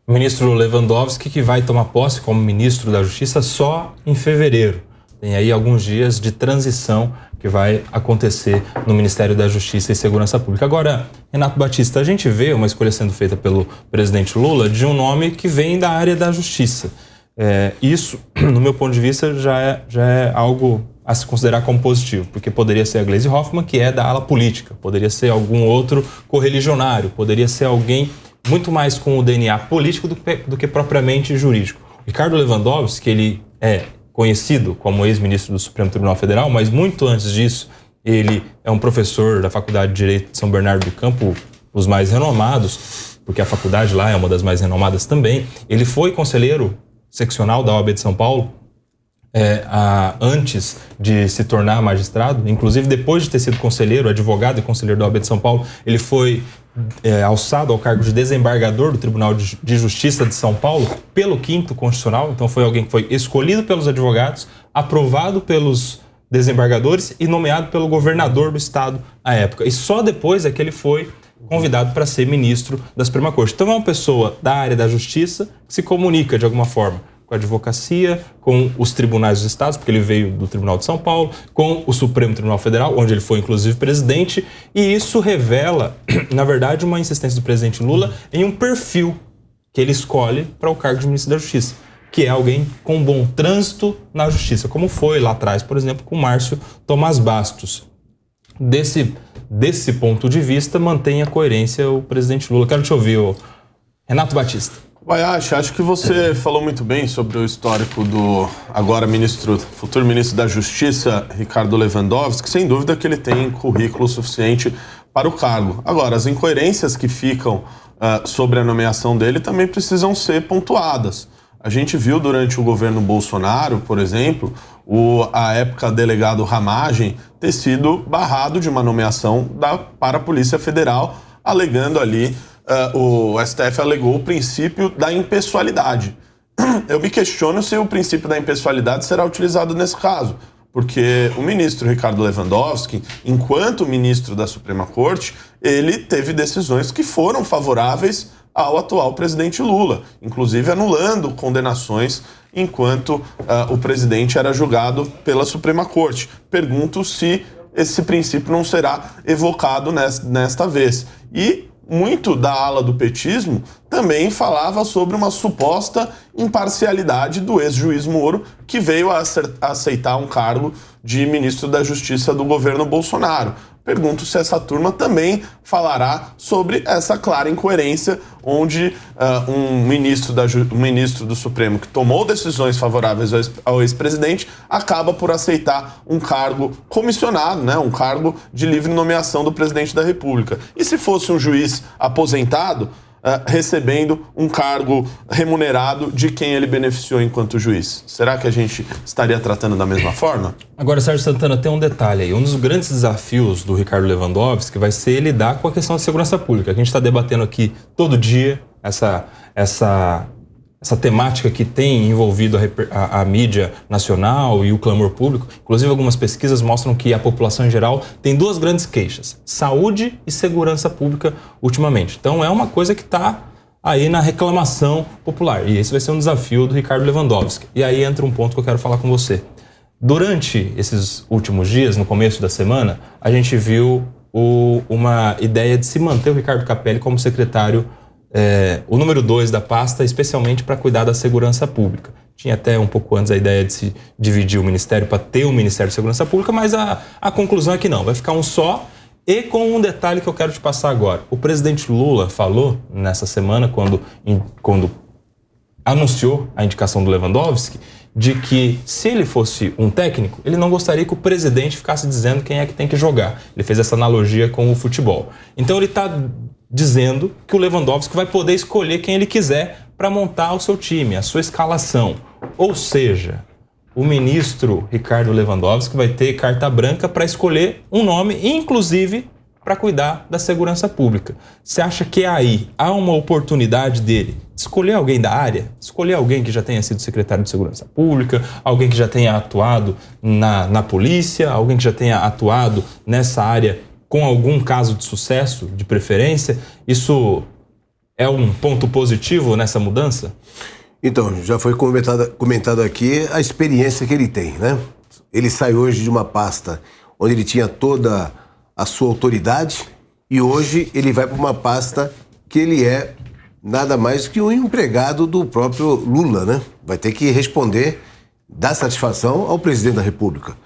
O ministro Lewandowski, que vai tomar posse como ministro da Justiça só em fevereiro. Tem aí alguns dias de transição que vai acontecer no Ministério da Justiça e Segurança Pública. Agora, Renato Batista, a gente vê uma escolha sendo feita pelo presidente Lula de um nome que vem da área da justiça. Isso, no meu ponto de vista, já é algo a se considerar como positivo, porque poderia ser a Gleisi Hoffmann, que é da ala política, poderia ser algum outro correligionário, poderia ser alguém muito mais com o DNA político do que propriamente jurídico. Ricardo Lewandowski, ele é conhecido como ex-ministro do Supremo Tribunal Federal, mas muito antes disso, ele é um professor da Faculdade de Direito de São Bernardo do Campo, os mais renomados, porque a faculdade lá é uma das mais renomadas também. Ele foi conselheiro seccional da OAB de São Paulo antes de se tornar magistrado, inclusive depois de ter sido conselheiro, advogado e conselheiro da OAB de São Paulo, ele foi alçado ao cargo de desembargador do Tribunal de Justiça de São Paulo pelo 5º Constitucional. Então foi alguém que foi escolhido pelos advogados, aprovado pelos desembargadores e nomeado pelo governador do estado à época. E só depois é que ele foi convidado para ser ministro da Suprema Corte. Então é uma pessoa da área da justiça que se comunica de alguma forma com a advocacia, com os tribunais dos estados, porque ele veio do Tribunal de São Paulo, com o Supremo Tribunal Federal, onde ele foi inclusive presidente, e isso revela, na verdade, uma insistência do presidente Lula em um perfil que ele escolhe para o cargo de ministro da Justiça, que é alguém com bom trânsito na justiça, como foi lá atrás, por exemplo, com Márcio Tomás Bastos. Desse ponto de vista, mantém a coerência o presidente Lula. Quero te ouvir, Renato Batista. Kobayashi, acho que você falou muito bem sobre o histórico do agora futuro ministro da Justiça, Ricardo Lewandowski. Sem dúvida que ele tem currículo suficiente para o cargo. Agora, as incoerências que ficam sobre a nomeação dele também precisam ser pontuadas. A gente viu durante o governo Bolsonaro, por exemplo, a época delegado Ramagem ter sido barrado de uma nomeação para a Polícia Federal, alegando ali, o STF alegou o princípio da impessoalidade. Eu me questiono se o princípio da impessoalidade será utilizado nesse caso, porque o ministro Ricardo Lewandowski, enquanto ministro da Suprema Corte, ele teve decisões que foram favoráveis ao atual presidente Lula, inclusive anulando condenações enquanto o presidente era julgado pela Suprema Corte. Pergunto se esse princípio não será evocado nesta vez. E muito da ala do petismo também falava sobre uma suposta imparcialidade do ex-juiz Moro, que veio a aceitar um cargo de ministro da Justiça do governo Bolsonaro. Pergunto se essa turma também falará sobre essa clara incoerência, onde um ministro do Supremo que tomou decisões favoráveis ao ex-presidente acaba por aceitar um cargo comissionado, né, um cargo de livre nomeação do presidente da República. E se fosse um juiz aposentado, recebendo um cargo remunerado de quem ele beneficiou enquanto juiz? Será que a gente estaria tratando da mesma forma? Agora, Sérgio Santana, tem um detalhe aí. Um dos grandes desafios do Ricardo Lewandowski vai ser lidar com a questão da segurança pública. A gente está debatendo aqui todo dia essa temática que tem envolvido a mídia nacional e o clamor público. Inclusive, algumas pesquisas mostram que a população em geral tem duas grandes queixas: saúde e segurança pública ultimamente. Então, é uma coisa que está aí na reclamação popular. E esse vai ser um desafio do Ricardo Lewandowski. E aí entra um ponto que eu quero falar com você. Durante esses últimos dias, no começo da semana, a gente viu uma ideia de se manter o Ricardo Capelli como secretário, o número 2 da pasta, especialmente para cuidar da segurança pública. Tinha até um pouco antes a ideia de se dividir o ministério para ter um Ministério de Segurança Pública, mas a conclusão é que não, vai ficar um só. E com um detalhe que eu quero te passar agora. O presidente Lula falou nessa semana, quando anunciou a indicação do Lewandowski, de que se ele fosse um técnico, ele não gostaria que o presidente ficasse dizendo quem é que tem que jogar. Ele fez essa analogia com o futebol. Então ele está dizendo que o Lewandowski vai poder escolher quem ele quiser para montar o seu time, a sua escalação. Ou seja, o ministro Ricardo Lewandowski vai ter carta branca para escolher um nome, inclusive para cuidar da segurança pública. Você acha que aí há uma oportunidade dele de escolher alguém da área? Escolher alguém que já tenha sido secretário de Segurança Pública, alguém que já tenha atuado na polícia, alguém que já tenha atuado nessa área com algum caso de sucesso, de preferência? Isso é um ponto positivo nessa mudança? Então, já foi comentado aqui a experiência que ele tem, né? Ele sai hoje de uma pasta onde ele tinha toda a sua autoridade e hoje ele vai para uma pasta que ele é nada mais que um empregado do próprio Lula, né? Vai ter que responder, dar satisfação ao presidente da República.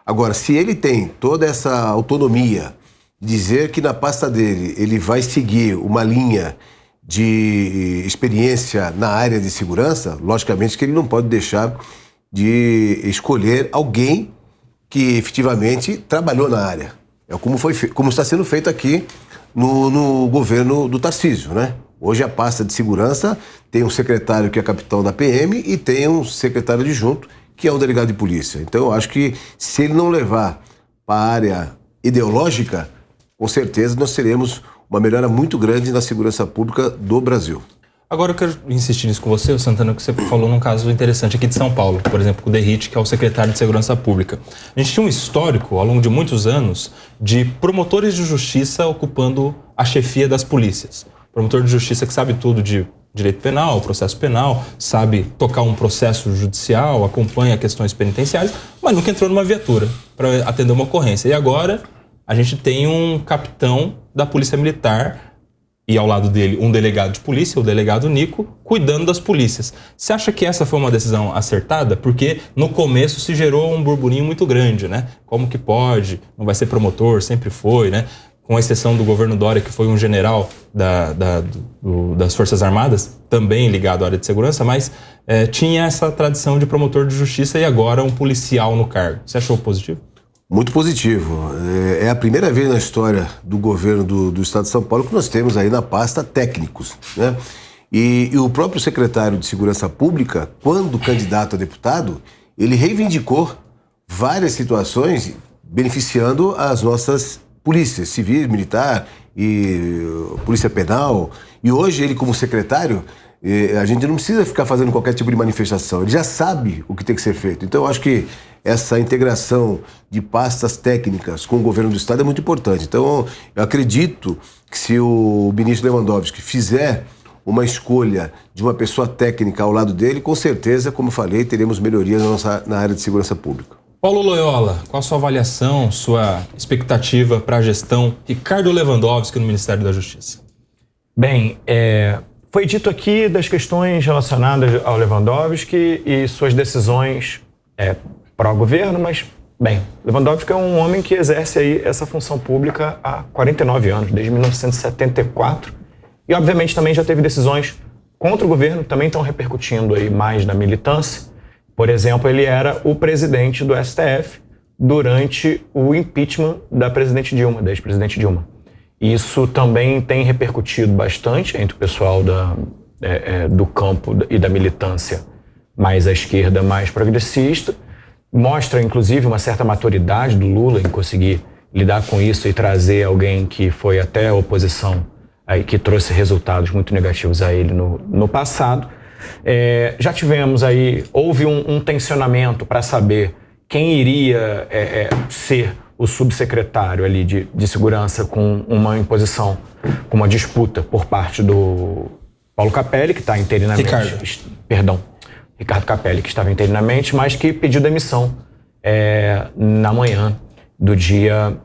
Agora, se ele tem toda essa autonomia, dizer que na pasta dele ele vai seguir uma linha de experiência na área de segurança, logicamente que ele não pode deixar de escolher alguém que efetivamente trabalhou na área. É como está sendo feito aqui no governo do Tarcísio, né? Hoje a pasta de segurança tem um secretário que é capitão da PM e tem um secretário adjunto que é um delegado de polícia. Então, eu acho que se ele não levar para a área ideológica, com certeza nós teremos uma melhora muito grande na segurança pública do Brasil. Agora eu quero insistir nisso com você, Santana, que você falou num caso interessante aqui de São Paulo, por exemplo, com o Derrite, que é o secretário de Segurança Pública. A gente tinha um histórico, ao longo de muitos anos, de promotores de justiça ocupando a chefia das polícias. Promotor de justiça que sabe tudo de direito penal, processo penal, sabe tocar um processo judicial, acompanha questões penitenciárias, mas nunca entrou numa viatura para atender uma ocorrência. E agora a gente tem um capitão da Polícia Militar e ao lado dele um delegado de polícia, o delegado Nico, cuidando das polícias. Você acha que essa foi uma decisão acertada? Porque no começo se gerou um burburinho muito grande, né? Como que pode? Não vai ser promotor, sempre foi, né? Com exceção do governo Dória, que foi um general das Forças Armadas, também ligado à área de segurança, mas tinha essa tradição de promotor de justiça e agora um policial no cargo. Você achou positivo? Muito positivo. É a primeira vez na história do governo do Estado de São Paulo que nós temos aí na pasta técnicos, né? E o próprio secretário de Segurança Pública, quando candidato a deputado, ele reivindicou várias situações beneficiando as nossas polícias civil, militar e polícia penal. E hoje ele, como secretário, a gente não precisa ficar fazendo qualquer tipo de manifestação. Ele já sabe o que tem que ser feito. Então, eu acho que essa integração de pastas técnicas com o governo do Estado é muito importante. Então, eu acredito que se o ministro Lewandowski fizer uma escolha de uma pessoa técnica ao lado dele, com certeza, como eu falei, teremos melhorias na área de segurança pública. Paulo Loyola, qual a sua avaliação, sua expectativa para a gestão Ricardo Lewandowski no Ministério da Justiça? Bem, foi dito aqui das questões relacionadas ao Lewandowski e suas decisões pró-governo, mas, bem, Lewandowski é um homem que exerce aí essa função pública há 49 anos, desde 1974, e obviamente também já teve decisões contra o governo, também estão repercutindo aí mais na militância. Por exemplo, ele era o presidente do STF durante o impeachment da presidente Dilma, da ex-presidente Dilma. Isso também tem repercutido bastante entre o pessoal do campo e da militância mais à esquerda, mais progressista. Mostra, inclusive, uma certa maturidade do Lula em conseguir lidar com isso e trazer alguém que foi até a oposição, aí, que trouxe resultados muito negativos a ele no passado. Já tivemos aí, houve um tensionamento para saber quem iria ser o subsecretário ali de segurança, com uma imposição, com uma disputa por parte do Paulo Capelli, que está interinamente... Ricardo Capelli, que estava interinamente, mas que pediu demissão na manhã do dia...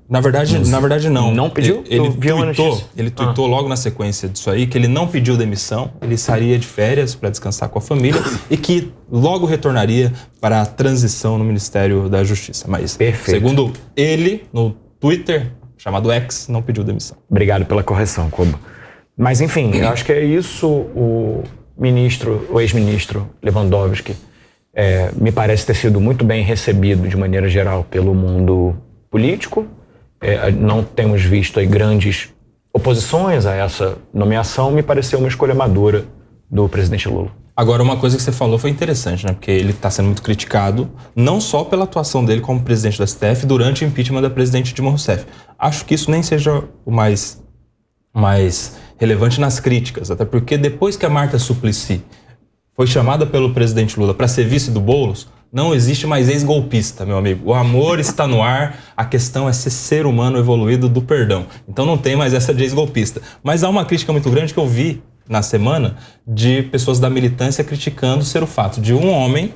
Na verdade não. Não pediu? Ele tuitou logo na sequência disso aí que ele não pediu demissão, ele sairia de férias para descansar com a família e que logo retornaria para a transição no Ministério da Justiça. Mas, segundo ele, no Twitter, chamado X, não pediu demissão. Obrigado pela correção, Koba. Mas, enfim, eu acho que é isso. O ex-ministro Lewandowski me parece ter sido muito bem recebido de maneira geral pelo mundo político. Não temos visto aí grandes oposições a essa nomeação. Me pareceu uma escolha madura do presidente Lula. Agora, uma coisa que você falou foi interessante, né? Porque ele está sendo muito criticado, não só pela atuação dele como presidente do STF durante o impeachment da presidente Dilma Rousseff. Acho que isso nem seja o mais relevante nas críticas, até porque depois que a Marta Suplicy foi chamada pelo presidente Lula para ser vice do Boulos, não existe mais ex-golpista, meu amigo. O amor está no ar, a questão é ser humano evoluído do perdão. Então não tem mais essa de ex-golpista. Mas há uma crítica muito grande que eu vi na semana de pessoas da militância criticando ser o fato de um homem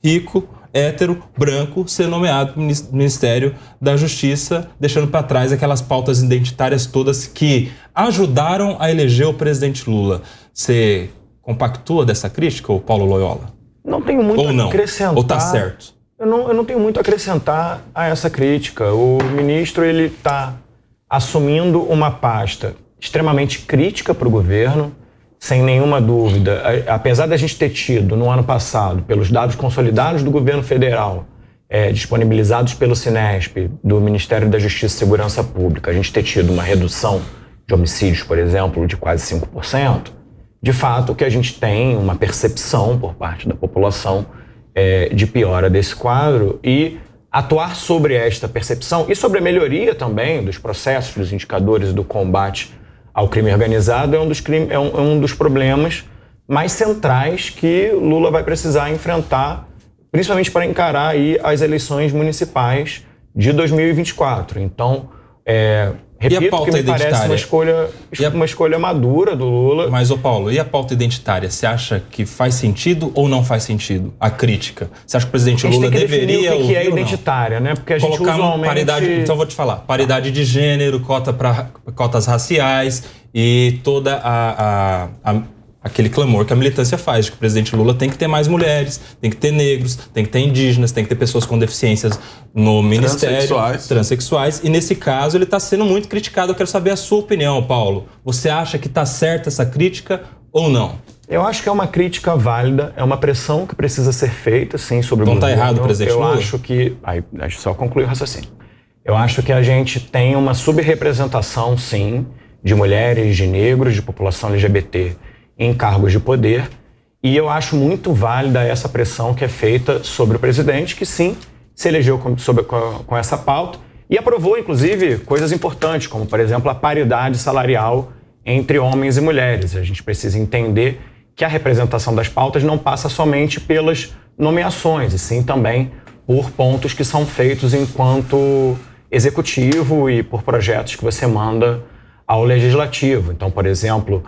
rico, hétero, branco, ser nomeado para o Ministério da Justiça, deixando para trás aquelas pautas identitárias todas que ajudaram a eleger o presidente Lula. Você compactua dessa crítica, ou Paulo Loyola? Não tenho muito a acrescentar. Ou tá certo? Eu não tenho muito a acrescentar a essa crítica. O ministro ele está assumindo uma pasta extremamente crítica para o governo, sem nenhuma dúvida. Apesar da gente ter tido, no ano passado, pelos dados consolidados do governo federal, disponibilizados pelo Cinesp, do Ministério da Justiça e Segurança Pública, a gente ter tido uma redução de homicídios, por exemplo, de quase 5%, de fato, que a gente tem uma percepção por parte da população de piora desse quadro e atuar sobre esta percepção e sobre a melhoria também dos processos, dos indicadores do combate ao crime organizado é um dos problemas mais centrais que Lula vai precisar enfrentar, principalmente para encarar aí as eleições municipais de 2024. Então, repito que me parece uma escolha madura do Lula. Mas, Paulo, e a pauta identitária? Você acha que faz sentido ou não faz sentido? A crítica. Você acha que o presidente Lula deveria ouvir o que é identitária, né? Porque a gente colocar usualmente... paridade, então vou te falar, paridade de gênero, cotas raciais e toda aquele clamor que a militância faz, de que o presidente Lula tem que ter mais mulheres, tem que ter negros, tem que ter indígenas, tem que ter pessoas com deficiências no ministério, transexuais. E nesse caso ele está sendo muito criticado. Eu quero saber a sua opinião, Paulo. Você acha que está certa essa crítica ou não? Eu acho que é uma crítica válida, é uma pressão que precisa ser feita, sim, sobre o governo. Então está errado o presidente Lula? Eu acho que... deixa eu só concluir o raciocínio. Eu acho que a gente tem uma subrepresentação, sim, de mulheres, de negros, de população LGBT em cargos de poder, e eu acho muito válida essa pressão que é feita sobre o presidente, que sim, se elegeu com essa pauta e aprovou, inclusive, coisas importantes, como, por exemplo, a paridade salarial entre homens e mulheres. A gente precisa entender que a representação das pautas não passa somente pelas nomeações, e sim também por pontos que são feitos enquanto executivo e por projetos que você manda ao legislativo. Então, por exemplo,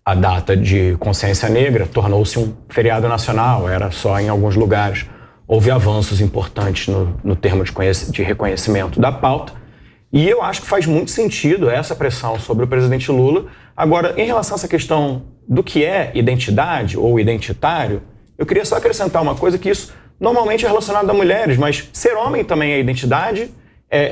a data de consciência negra tornou-se um feriado nacional, era só em alguns lugares. Houve avanços importantes no termo de reconhecimento da pauta. E eu acho que faz muito sentido essa pressão sobre o presidente Lula. Agora, em relação a essa questão do que é identidade ou identitário, eu queria só acrescentar uma coisa, que isso normalmente é relacionado a mulheres, mas ser homem também é identidade,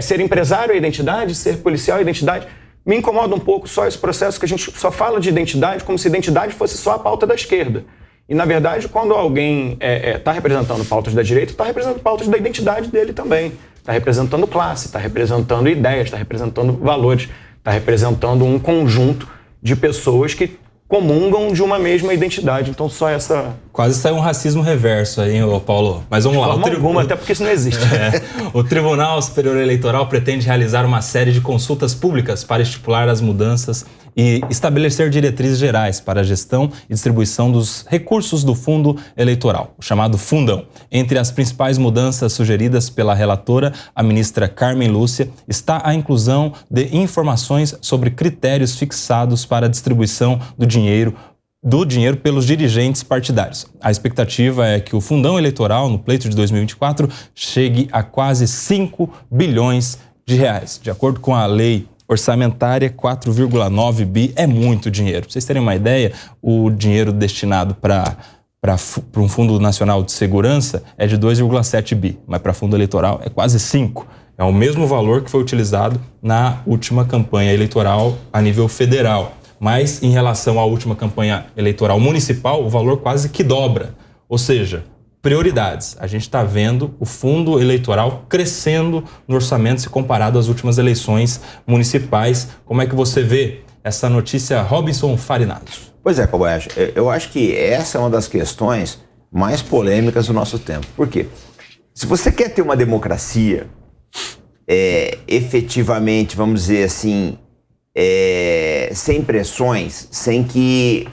ser empresário é identidade, ser policial é identidade. Me incomoda um pouco só esse processo que a gente só fala de identidade como se identidade fosse só a pauta da esquerda. E, na verdade, quando alguém está representando pautas da direita, está representando pautas da identidade dele também. Está representando classe, está representando ideias, está representando valores, está representando um conjunto de pessoas que comungam de uma mesma identidade. Então, só essa... Quase saiu um racismo reverso aí, Paulo. Mas vamos lá. Alguma, até porque isso não existe. O Tribunal Superior Eleitoral pretende realizar uma série de consultas públicas para estipular as mudanças e estabelecer diretrizes gerais para a gestão e distribuição dos recursos do fundo eleitoral, o chamado Fundão. Entre as principais mudanças sugeridas pela relatora, a ministra Carmen Lúcia, está a inclusão de informações sobre critérios fixados para a distribuição do dinheiro pelos dirigentes partidários. A expectativa é que o fundão eleitoral no pleito de 2024 chegue a quase 5 bilhões de reais. De acordo com a lei orçamentária, 4,9 bi é muito dinheiro. Pra vocês terem uma ideia, o dinheiro destinado para um Fundo Nacional de Segurança é de 2,7 bi, mas para fundo eleitoral é quase 5. É o mesmo valor que foi utilizado na última campanha eleitoral a nível federal. Mas, em relação à última campanha eleitoral municipal, o valor quase que dobra. Ou seja, prioridades. A gente está vendo o fundo eleitoral crescendo no orçamento se comparado às últimas eleições municipais. Como é que você vê essa notícia, Robinson Farinazzo? Pois é, Kobayashi, eu acho que essa é uma das questões mais polêmicas do nosso tempo. Por quê? Se você quer ter uma democracia efetivamente, vamos dizer assim, sem pressões, sem que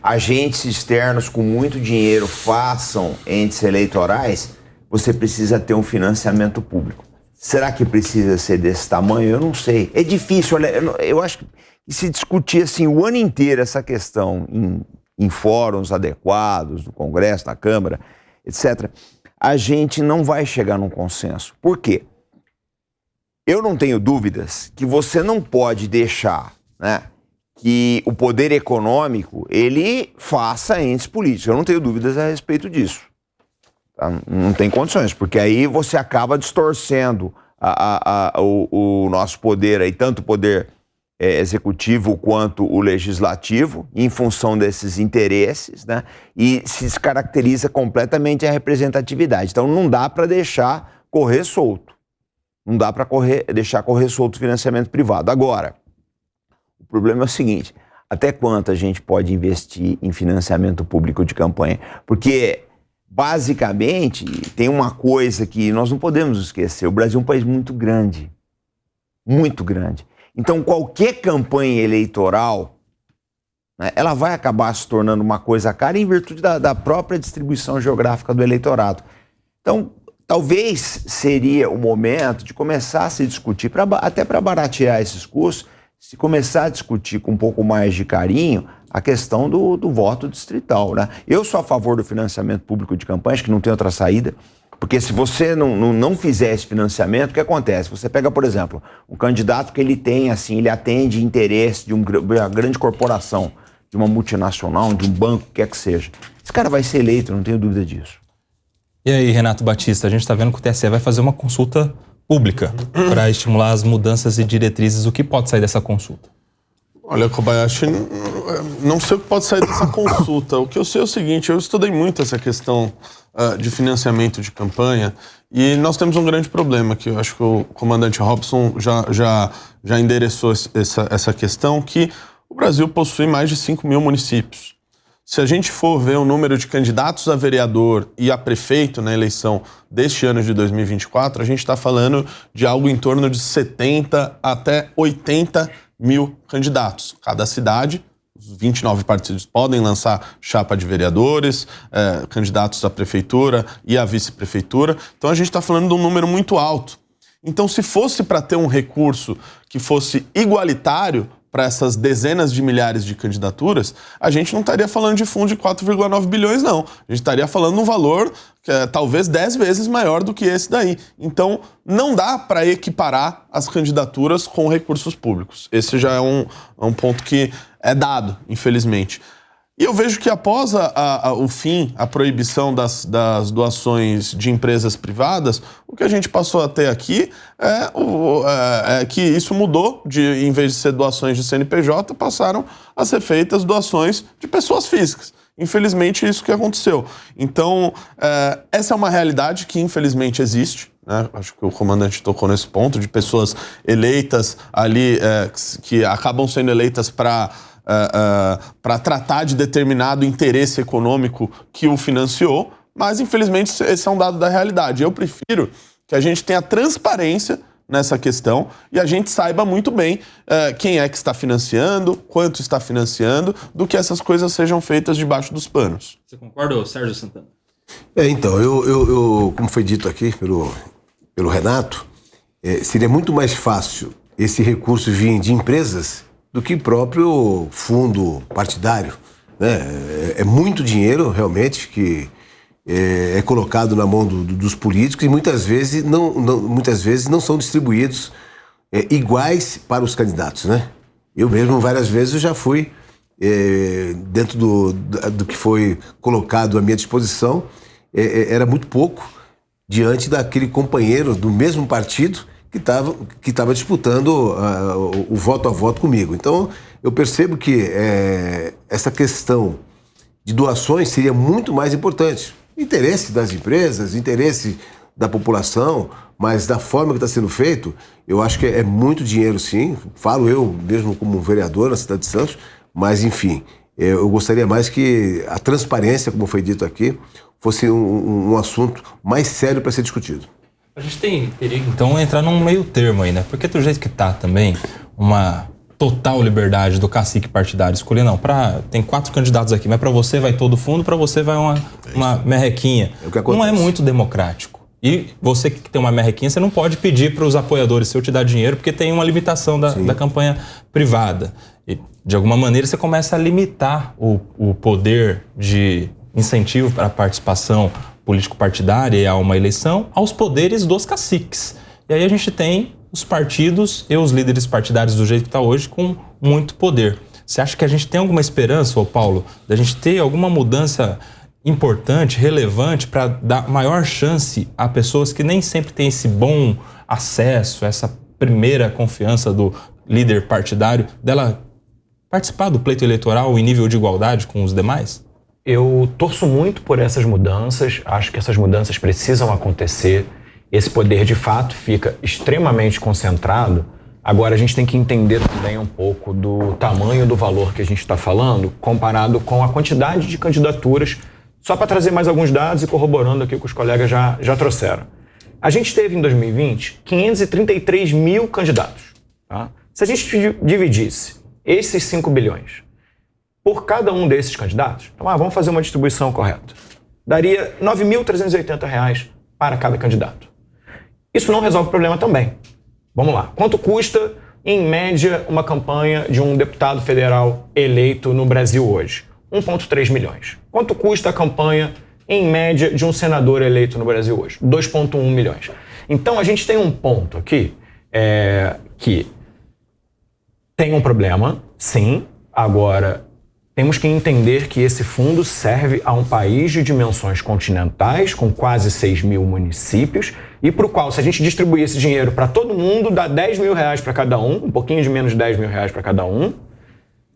agentes externos com muito dinheiro façam entes eleitorais, você precisa ter um financiamento público. Será que precisa ser desse tamanho? Eu não sei. É difícil, olha, eu acho que se discutir assim o ano inteiro essa questão em fóruns adequados, no Congresso, na Câmara, etc., a gente não vai chegar num consenso. Por quê? Eu não tenho dúvidas que você não pode deixar, né, que o poder econômico ele faça entes políticos. Eu não tenho dúvidas a respeito disso. Tá? Não tem condições, porque aí você acaba distorcendo o nosso poder, aí, tanto o poder executivo quanto o legislativo, em função desses interesses, né, e se descaracteriza completamente a representatividade. Então não dá para deixar correr solto. Não dá para deixar correr solto o financiamento privado. Agora, o problema é o seguinte, até quanto a gente pode investir em financiamento público de campanha? Porque, basicamente, tem uma coisa que nós não podemos esquecer. O Brasil é um país muito grande. Muito grande. Então, qualquer campanha eleitoral, né, ela vai acabar se tornando uma coisa cara em virtude da própria distribuição geográfica do eleitorado. Então, talvez seria o momento de começar a se discutir, até para baratear esses custos, se começar a discutir com um pouco mais de carinho a questão do voto distrital, né? Eu sou a favor do financiamento público de campanha, acho que não tem outra saída, porque se você não fizer esse financiamento, o que acontece? Você pega, por exemplo, um candidato que ele tem, assim, ele atende interesse de uma grande corporação, de uma multinacional, de um banco, o que quer que seja. Esse cara vai ser eleito, não tenho dúvida disso. E aí, Renato Batista, a gente está vendo que o TSE vai fazer uma consulta pública para estimular as mudanças e diretrizes. O que pode sair dessa consulta? Olha, Kobayashi, não sei o que pode sair dessa consulta. O que eu sei é o seguinte, eu estudei muito essa questão de financiamento de campanha e nós temos um grande problema, que eu acho que o comandante Robson já endereçou essa questão, que o Brasil possui mais de 5 mil municípios. Se a gente for ver o número de candidatos a vereador e a prefeito na eleição deste ano de 2024, a gente está falando de algo em torno de 70 até 80 mil candidatos. Cada cidade, os 29 partidos podem lançar chapa de vereadores, candidatos à prefeitura e à vice-prefeitura. Então a gente está falando de um número muito alto. Então, se fosse para ter um recurso que fosse igualitário para essas dezenas de milhares de candidaturas, a gente não estaria falando de fundo de 4,9 bilhões, não. A gente estaria falando de um valor que é talvez 10 vezes maior do que esse daí. Então, não dá para equiparar as candidaturas com recursos públicos. Esse já é um ponto que é dado, infelizmente. E eu vejo que após o fim, a proibição das doações de empresas privadas, o que a gente passou a ter aqui é que isso mudou, em vez de ser doações de CNPJ, passaram a ser feitas doações de pessoas físicas. Infelizmente, isso que aconteceu. Então, essa é uma realidade que infelizmente existe, né? Acho que o comandante tocou nesse ponto, de pessoas eleitas ali, que acabam sendo eleitas para tratar de determinado interesse econômico que o financiou, mas infelizmente esse é um dado da realidade. Eu prefiro que a gente tenha transparência nessa questão e a gente saiba muito bem quem é que está financiando, quanto está financiando, do que essas coisas sejam feitas debaixo dos panos. Você concorda, Sérgio Santana? Então, eu como foi dito aqui pelo Renato, seria muito mais fácil esse recurso vir de empresas do que próprio fundo partidário, né? É muito dinheiro, realmente, que é colocado na mão dos políticos e muitas vezes não são distribuídos iguais para os candidatos, né? Eu mesmo, várias vezes, eu já fui dentro do que foi colocado à minha disposição, era muito pouco diante daquele companheiro do mesmo partido que estava disputando o voto a voto comigo. Então, eu percebo que essa questão de doações seria muito mais importante. Interesse das empresas, interesse da população, mas da forma que está sendo feito, eu acho que é muito dinheiro, sim. Falo eu mesmo como vereador na cidade de Santos, mas, enfim, eu gostaria mais que a transparência, como foi dito aqui, fosse um assunto mais sério para ser discutido. A gente teria, então, entrar num meio termo aí, né? Porque do jeito que tá também, uma total liberdade do cacique partidário escolher, não, tem 4 candidatos aqui, mas para você vai todo fundo, para você vai uma merrequinha. Não é muito democrático. E você que tem uma merrequinha, você não pode pedir para os apoiadores se eu te dar dinheiro, porque tem uma limitação da campanha privada. E, de alguma maneira, você começa a limitar o poder de incentivo para a participação político-partidária a uma eleição aos poderes dos caciques. E aí a gente tem os partidos e os líderes partidários do jeito que está hoje com muito poder. Você acha que a gente tem alguma esperança, ô Paulo, da gente ter alguma mudança importante, relevante, para dar maior chance a pessoas que nem sempre têm esse bom acesso, essa primeira confiança do líder partidário, dela participar do pleito eleitoral em nível de igualdade com os demais? Eu torço muito por essas mudanças, acho que essas mudanças precisam acontecer. Esse poder, de fato, fica extremamente concentrado Agora, a gente tem que entender também um pouco do tamanho do valor que a gente está falando comparado com a quantidade de candidaturas, só para trazer mais alguns dados e corroborando aqui o que os colegas já trouxeram. A gente teve em 2020 533 mil candidatos. Tá? Se a gente dividisse esses 5 bilhões por cada um desses candidatos, então vamos fazer uma distribuição correta, daria R$ 9.380 para cada candidato. Isso não resolve o problema também. Vamos lá. Quanto custa, em média, uma campanha de um deputado federal eleito no Brasil hoje? 1,3 milhões. Quanto custa a campanha, em média, de um senador eleito no Brasil hoje? 2,1 milhões. Então, a gente tem um ponto aqui que tem um problema, sim. Agora, temos que entender que esse fundo serve a um país de dimensões continentais, com quase 6 mil municípios, e para o qual, se a gente distribuir esse dinheiro para todo mundo, dá R$10 mil para cada um pouquinho de menos de R$10 mil para cada um,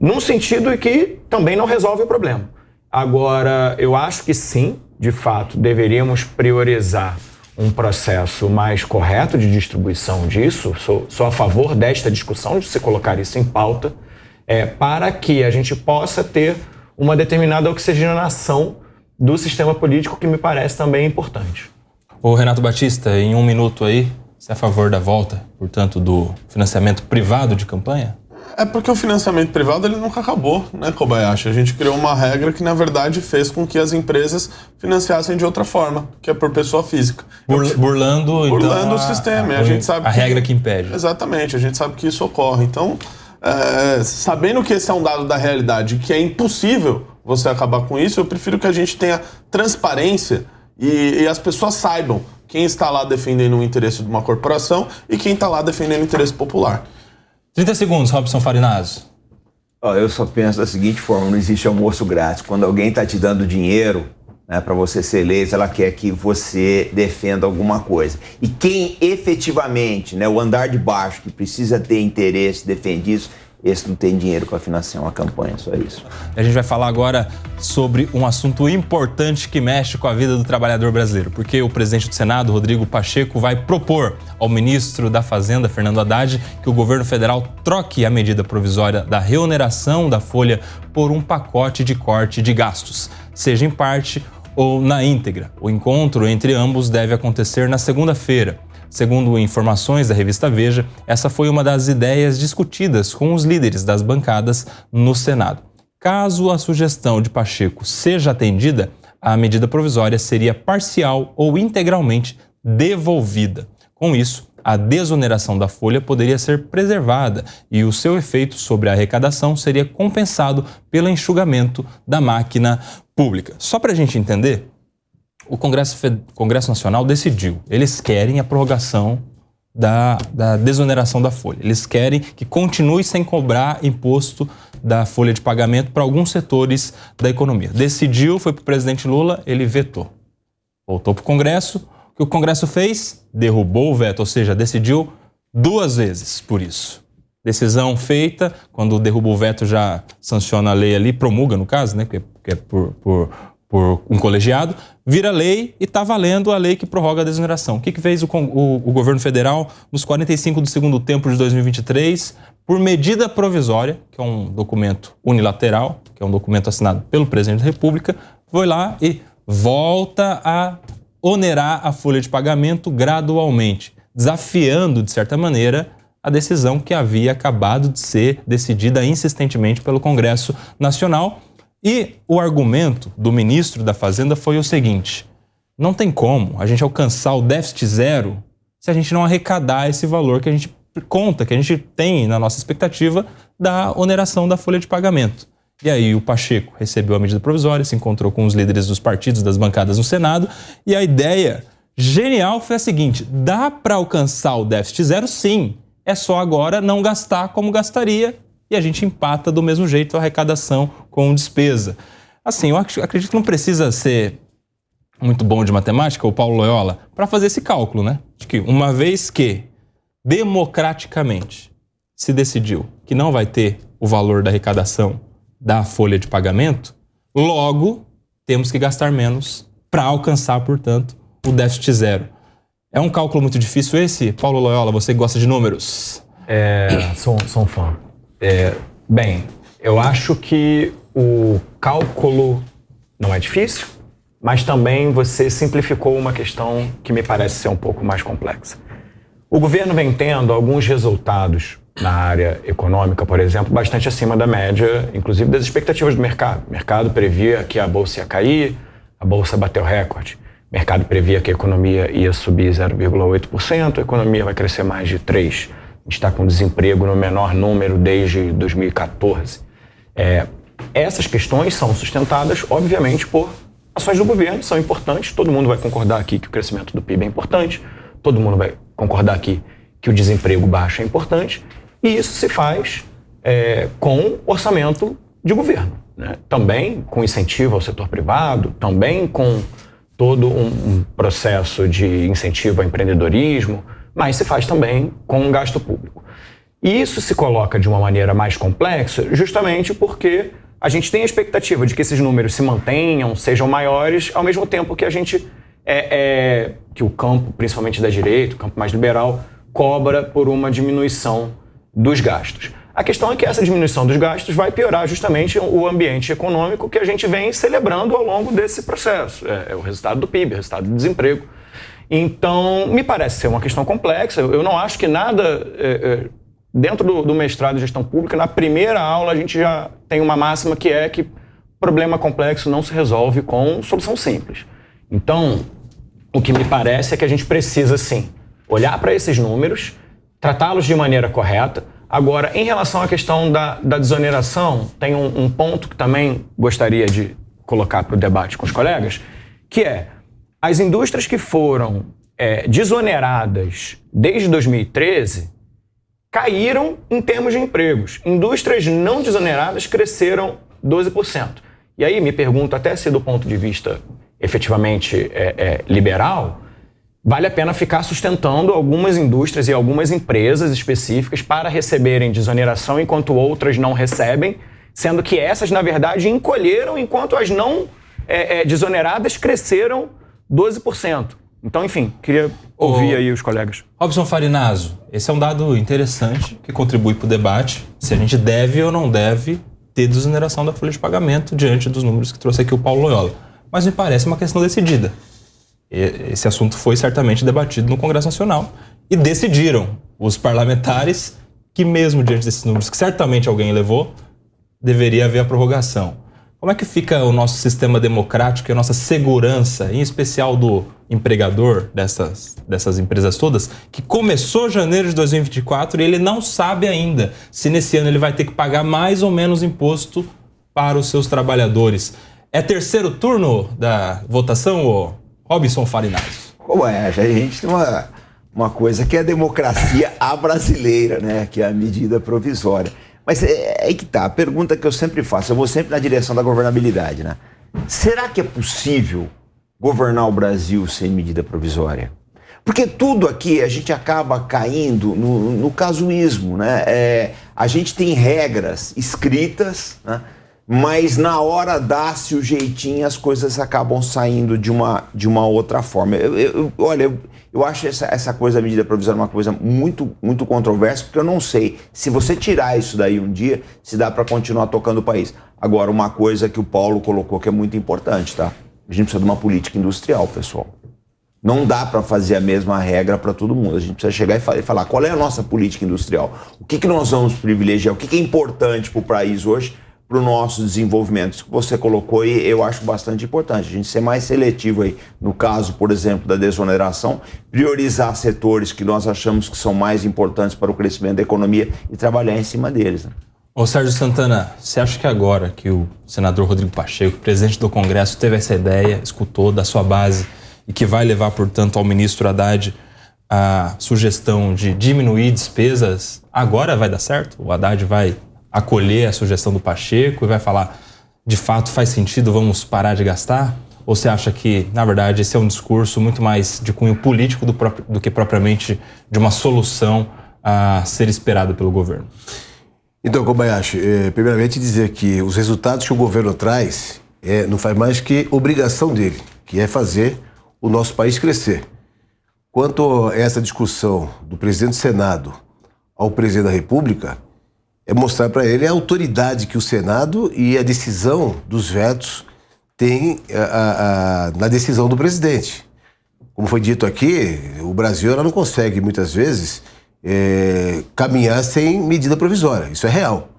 num sentido que também não resolve o problema. Agora, eu acho que sim, de fato, deveríamos priorizar um processo mais correto de distribuição disso. Sou a favor desta discussão, de se colocar isso em pauta, para que a gente possa ter uma determinada oxigenação do sistema político, que me parece também importante. Ô Renato Batista, em 1 minuto aí, você é a favor da volta, portanto, do financiamento privado de campanha? É porque o financiamento privado ele nunca acabou, né, Kobayashi? A gente criou uma regra que, na verdade, fez com que as empresas financiassem de outra forma, que é por pessoa física. Burlando o sistema. A gente sabe regra que impede. Exatamente, a gente sabe que isso ocorre. Então, sabendo que esse é um dado da realidade, que é impossível você acabar com isso, eu prefiro que a gente tenha transparência e as pessoas saibam quem está lá defendendo o interesse de uma corporação e quem está lá defendendo o interesse popular. 30 segundos, Robson Farinazzo. Eu só penso da seguinte forma: não existe almoço grátis. Quando alguém está te dando dinheiro, né, para você ser eleito, ela quer que você defenda alguma coisa. E quem efetivamente, né, o andar de baixo, que precisa ter interesse, defende isso, esse não tem dinheiro para financiar uma campanha, só isso. A gente vai falar agora sobre um assunto importante que mexe com a vida do trabalhador brasileiro, porque o presidente do Senado, Rodrigo Pacheco, vai propor ao ministro da Fazenda, Fernando Haddad, que o governo federal troque a medida provisória da reoneração da folha por um pacote de corte de gastos, seja em parte ou na íntegra. O encontro entre ambos deve acontecer na segunda-feira. Segundo informações da revista Veja, essa foi uma das ideias discutidas com os líderes das bancadas no Senado. Caso a sugestão de Pacheco seja atendida, a medida provisória seria parcial ou integralmente devolvida. Com isso, a desoneração da folha poderia ser preservada e o seu efeito sobre a arrecadação seria compensado pelo enxugamento da máquina pública. Só para a gente entender, o Congresso Nacional decidiu. Eles querem a prorrogação da desoneração da folha. Eles querem que continue sem cobrar imposto da folha de pagamento para alguns setores da economia. Decidiu, foi para o presidente Lula, ele vetou. Voltou para o Congresso. O que o Congresso fez? Derrubou o veto, ou seja, decidiu 2 vezes por isso. Decisão feita, quando derruba o veto já sanciona a lei ali, promulga no caso, né, que é por um colegiado, vira lei e está valendo a lei que prorroga a desoneração. O que fez o governo federal nos 45 do segundo tempo de 2023, por medida provisória, que é um documento unilateral, que é um documento assinado pelo presidente da República, foi lá e volta a onerar a folha de pagamento gradualmente, desafiando, de certa maneira, a decisão que havia acabado de ser decidida insistentemente pelo Congresso Nacional. E o argumento do ministro da Fazenda foi o seguinte: não tem como a gente alcançar o déficit zero se a gente não arrecadar esse valor que a gente conta, que a gente tem na nossa expectativa da oneração da folha de pagamento. E aí o Pacheco recebeu a medida provisória, se encontrou com os líderes dos partidos, das bancadas no Senado, e a ideia genial foi a seguinte: dá para alcançar o déficit zero, sim, é só agora não gastar como gastaria, e a gente empata do mesmo jeito a arrecadação com despesa. Assim, eu acredito que não precisa ser muito bom de matemática, o Paulo Loyola, para fazer esse cálculo, né? De que uma vez que democraticamente se decidiu que não vai ter o valor da arrecadação da folha de pagamento, logo temos que gastar menos para alcançar, portanto, o déficit zero. É um cálculo muito difícil esse? Paulo Loyola, você que gosta de números. Sou um fã. Bem, eu acho que o cálculo não é difícil, mas também você simplificou uma questão que me parece ser um pouco mais complexa. O governo vem tendo alguns resultados na área econômica, por exemplo, bastante acima da média, inclusive das expectativas do mercado. O mercado previa que a bolsa ia cair, a bolsa bateu recorde. O mercado previa que a economia ia subir 0,8%, a economia vai crescer mais de 3%. A gente está com desemprego no menor número desde 2014. Essas questões são sustentadas, obviamente, por ações do governo, são importantes. Todo mundo vai concordar aqui que o crescimento do PIB é importante, todo mundo vai concordar aqui que o desemprego baixo é importante, e isso se faz com orçamento de governo, né? Também com incentivo ao setor privado, também com todo um processo de incentivo ao empreendedorismo, mas se faz também com um gasto público. E isso se coloca de uma maneira mais complexa justamente porque a gente tem a expectativa de que esses números se mantenham, sejam maiores, ao mesmo tempo que a gente que o campo, principalmente da direita, o campo mais liberal, cobra por uma diminuição dos gastos. A questão é que essa diminuição dos gastos vai piorar justamente o ambiente econômico que a gente vem celebrando ao longo desse processo. É o resultado do PIB, o resultado do desemprego. Então, me parece ser uma questão complexa. Eu não acho que nada... Dentro do mestrado em gestão pública, na primeira aula a gente já tem uma máxima que é que problema complexo não se resolve com solução simples. Então, o que me parece é que a gente precisa, sim, olhar para esses números, tratá-los de maneira correta. Agora, em relação à questão da desoneração, tem um ponto que também gostaria de colocar para o debate com os colegas, que é as indústrias que foram desoneradas desde 2013 caíram em termos de empregos. Indústrias não desoneradas cresceram 12%. E aí me pergunto, até se do ponto de vista efetivamente liberal, vale a pena ficar sustentando algumas indústrias e algumas empresas específicas para receberem desoneração enquanto outras não recebem, sendo que essas, na verdade, encolheram enquanto as não desoneradas cresceram 12%. Então, enfim, queria ouvir aí os colegas. Robson Farinazzo, esse é um dado interessante que contribui para o debate, se a gente deve ou não deve ter desoneração da folha de pagamento diante dos números que trouxe aqui o Paulo Loyola. Mas me parece uma questão decidida. Esse assunto foi certamente debatido no Congresso Nacional e decidiram os parlamentares que mesmo diante desses números que certamente alguém elevou, deveria haver a prorrogação. Como é que fica o nosso sistema democrático e a nossa segurança, em especial do empregador dessas empresas todas, que começou janeiro de 2024 e ele não sabe ainda se nesse ano ele vai ter que pagar mais ou menos imposto para os seus trabalhadores? É terceiro turno da votação, ô Robson Farinazzo? A gente tem uma coisa que é a democracia à brasileira, né? Que é a medida provisória. Mas é aí que tá, a pergunta que eu sempre faço, eu vou sempre na direção da governabilidade, né? Será que é possível governar o Brasil sem medida provisória? Porque tudo aqui a gente acaba caindo no casuísmo, né? A gente tem regras escritas, né? Mas na hora dá-se o jeitinho, as coisas acabam saindo de uma outra forma. Eu acho essa coisa da medida provisória uma coisa muito, muito controversa, porque eu não sei se você tirar isso daí um dia, se dá para continuar tocando o país. Agora, uma coisa que o Paulo colocou que é muito importante, tá? A gente precisa de uma política industrial, pessoal. Não dá para fazer a mesma regra para todo mundo. A gente precisa chegar e falar qual é a nossa política industrial. O que nós vamos privilegiar, o que é importante para o país hoje, para o nosso desenvolvimento. Isso que você colocou aí, eu acho bastante importante. A gente ser mais seletivo aí, no caso, por exemplo, da desoneração, priorizar setores que nós achamos que são mais importantes para o crescimento da economia e trabalhar em cima deles, né? Ô Sérgio Santana, você acha que agora que o senador Rodrigo Pacheco, presidente do Congresso, teve essa ideia, escutou da sua base e que vai levar, portanto, ao ministro Haddad a sugestão de diminuir despesas, agora vai dar certo? O Haddad vai acolher a sugestão do Pacheco e vai falar, de fato faz sentido, vamos parar de gastar? Ou você acha que, na verdade, esse é um discurso muito mais de cunho político do que propriamente de uma solução a ser esperada pelo governo? Então, Kobayashi, primeiramente dizer que os resultados que o governo traz não faz mais que obrigação dele, que é fazer o nosso país crescer. Quanto a essa discussão do presidente do Senado ao presidente da República é mostrar para ele a autoridade que o Senado e a decisão dos vetos têm na decisão do presidente. Como foi dito aqui, o Brasil ela não consegue, muitas vezes, caminhar sem medida provisória. Isso é real.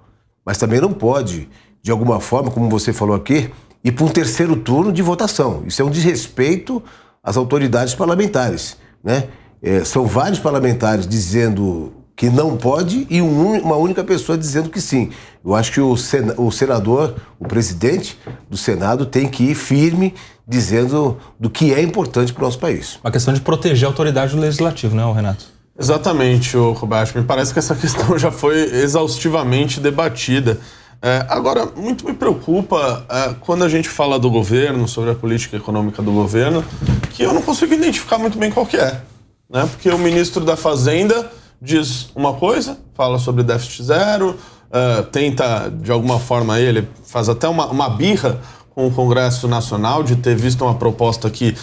Mas também não pode, de alguma forma, como você falou aqui, ir para um terceiro turno de votação. Isso é um desrespeito às autoridades parlamentares, né? São vários parlamentares dizendo que não pode e uma única pessoa dizendo que sim. Eu acho que o senador, o presidente do Senado tem que ir firme dizendo do que é importante para o nosso país. Uma questão de proteger a autoridade do legislativo, né, Renato? Exatamente, Roberto. Me parece que essa questão já foi exaustivamente debatida. Agora, muito me preocupa quando a gente fala do governo, sobre a política econômica do governo, que eu não consigo identificar muito bem qual que é, né? Porque o ministro da Fazenda diz uma coisa, fala sobre déficit zero, tenta, de alguma forma, ele faz até uma birra com o Congresso Nacional de ter visto uma proposta que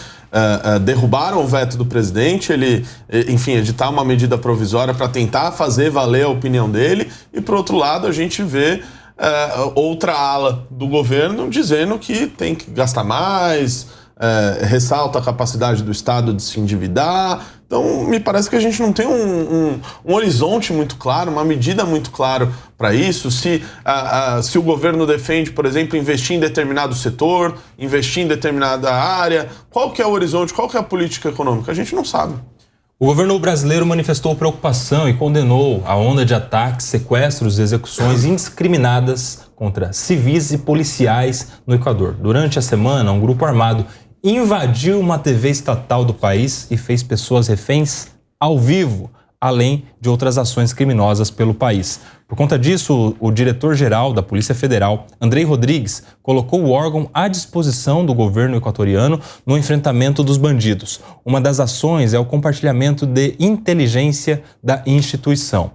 derrubaram o veto do presidente, ele, enfim, editar uma medida provisória para tentar fazer valer a opinião dele, e, por outro lado, a gente vê outra ala do governo dizendo que tem que gastar mais, ressalta a capacidade do Estado de se endividar. Então, me parece que a gente não tem um horizonte muito claro, uma medida muito clara para isso. Se o governo defende, por exemplo, investir em determinado setor, investir em determinada área, qual que é o horizonte, qual que é a política econômica? A gente não sabe. O governo brasileiro manifestou preocupação e condenou a onda de ataques, sequestros e execuções indiscriminadas contra civis e policiais no Equador. Durante a semana, um grupo armado invadiu uma TV estatal do país e fez pessoas reféns ao vivo, além de outras ações criminosas pelo país. Por conta disso, o diretor-geral da Polícia Federal, Andrei Rodrigues, colocou o órgão à disposição do governo equatoriano no enfrentamento dos bandidos. Uma das ações é o compartilhamento de inteligência da instituição.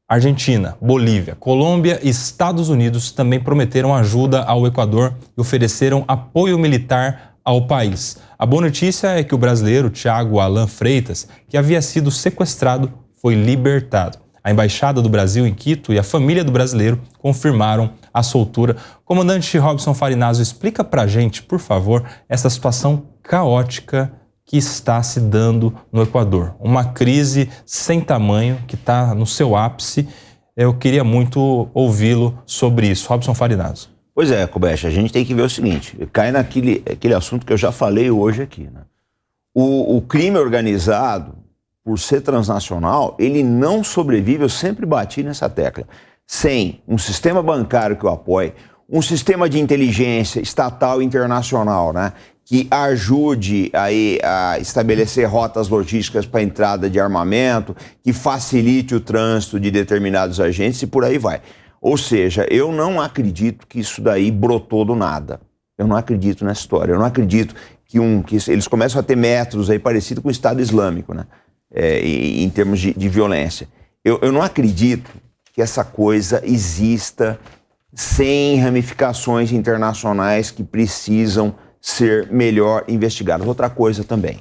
Argentina, Bolívia, Colômbia e Estados Unidos também prometeram ajuda ao Equador e ofereceram apoio militar ao país. A boa notícia é que o brasileiro Thiago Alan Freitas, que havia sido sequestrado, foi libertado. A Embaixada do Brasil em Quito e a família do brasileiro confirmaram a soltura. Comandante Robson Farinazzo, explica pra gente, por favor, essa situação caótica que está se dando no Equador. Uma crise sem tamanho, que está no seu ápice. Eu queria muito ouvi-lo sobre isso. Robson Farinazzo. Pois é, Kobesh, a gente tem que ver o seguinte, cai naquele assunto que eu já falei hoje aqui, né? O crime organizado, por ser transnacional, ele não sobrevive, eu sempre bati nessa tecla, sem um sistema bancário que o apoie, um sistema de inteligência estatal e internacional, né, que ajude aí a estabelecer rotas logísticas para a entrada de armamento, que facilite o trânsito de determinados agentes e por aí vai. Ou seja, eu não acredito que isso daí brotou do nada. Eu não acredito nessa história. Eu não acredito que eles começam a ter métodos aí parecidos com o Estado Islâmico, né? Em termos de violência. Eu não acredito que essa coisa exista sem ramificações internacionais que precisam ser melhor investigadas. Outra coisa também,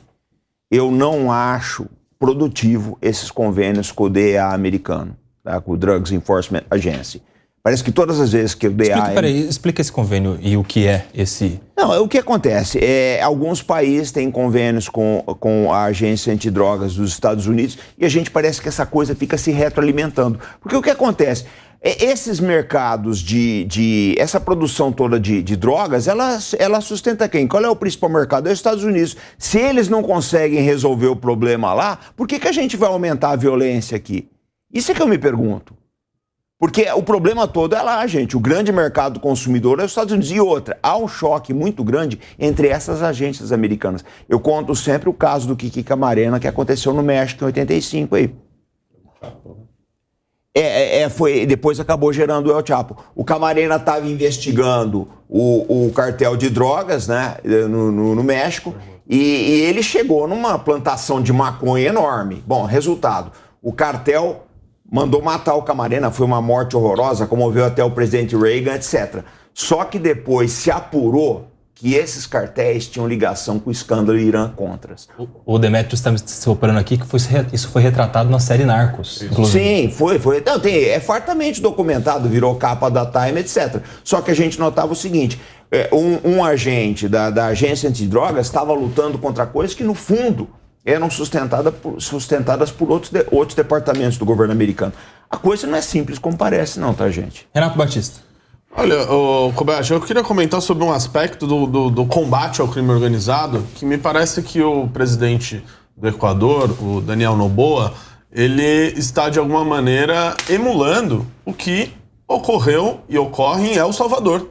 eu não acho produtivo esses convênios com o DEA americano, tá? Com o Drugs Enforcement Agency. Parece que todas as vezes que o DEA... Explica esse convênio e o que é esse... Não, o que acontece? Alguns países têm convênios com a Agência Antidrogas dos Estados Unidos e a gente parece que essa coisa fica se retroalimentando. Porque o que acontece? Esses mercados essa produção toda de drogas, ela sustenta quem? Qual é o principal mercado? É os Estados Unidos. Se eles não conseguem resolver o problema lá, por que a gente vai aumentar a violência aqui? Isso é que eu me pergunto. Porque o problema todo é lá, gente. O grande mercado consumidor é os Estados Unidos. E outra, há um choque muito grande entre essas agências americanas. Eu conto sempre o caso do Kiki Camarena, que aconteceu no México em 85 aí. Depois acabou gerando o El Chapo. O Camarena estava investigando o cartel de drogas, né, no México, e ele chegou numa plantação de maconha enorme. Bom, resultado, o cartel mandou matar o Camarena, foi uma morte horrorosa, comoveu até o presidente Reagan, etc. Só que depois se apurou que esses cartéis tinham ligação com o escândalo Irã-Contras. O Demetrios está me soprando aqui que isso foi retratado na série Narcos, inclusive. Sim, foi. Não, é fartamente documentado, virou capa da Time, etc. Só que a gente notava o seguinte, um agente da agência antidrogas estava lutando contra coisas que, no fundo, eram sustentadas por outros departamentos do governo americano. A coisa não é simples como parece, não, tá, gente? Renato Batista. Olha, Kobayashi, eu queria comentar sobre um aspecto do combate ao crime organizado, que me parece que o presidente do Equador, o Daniel Noboa, ele está, de alguma maneira, emulando o que ocorreu e ocorre em El Salvador,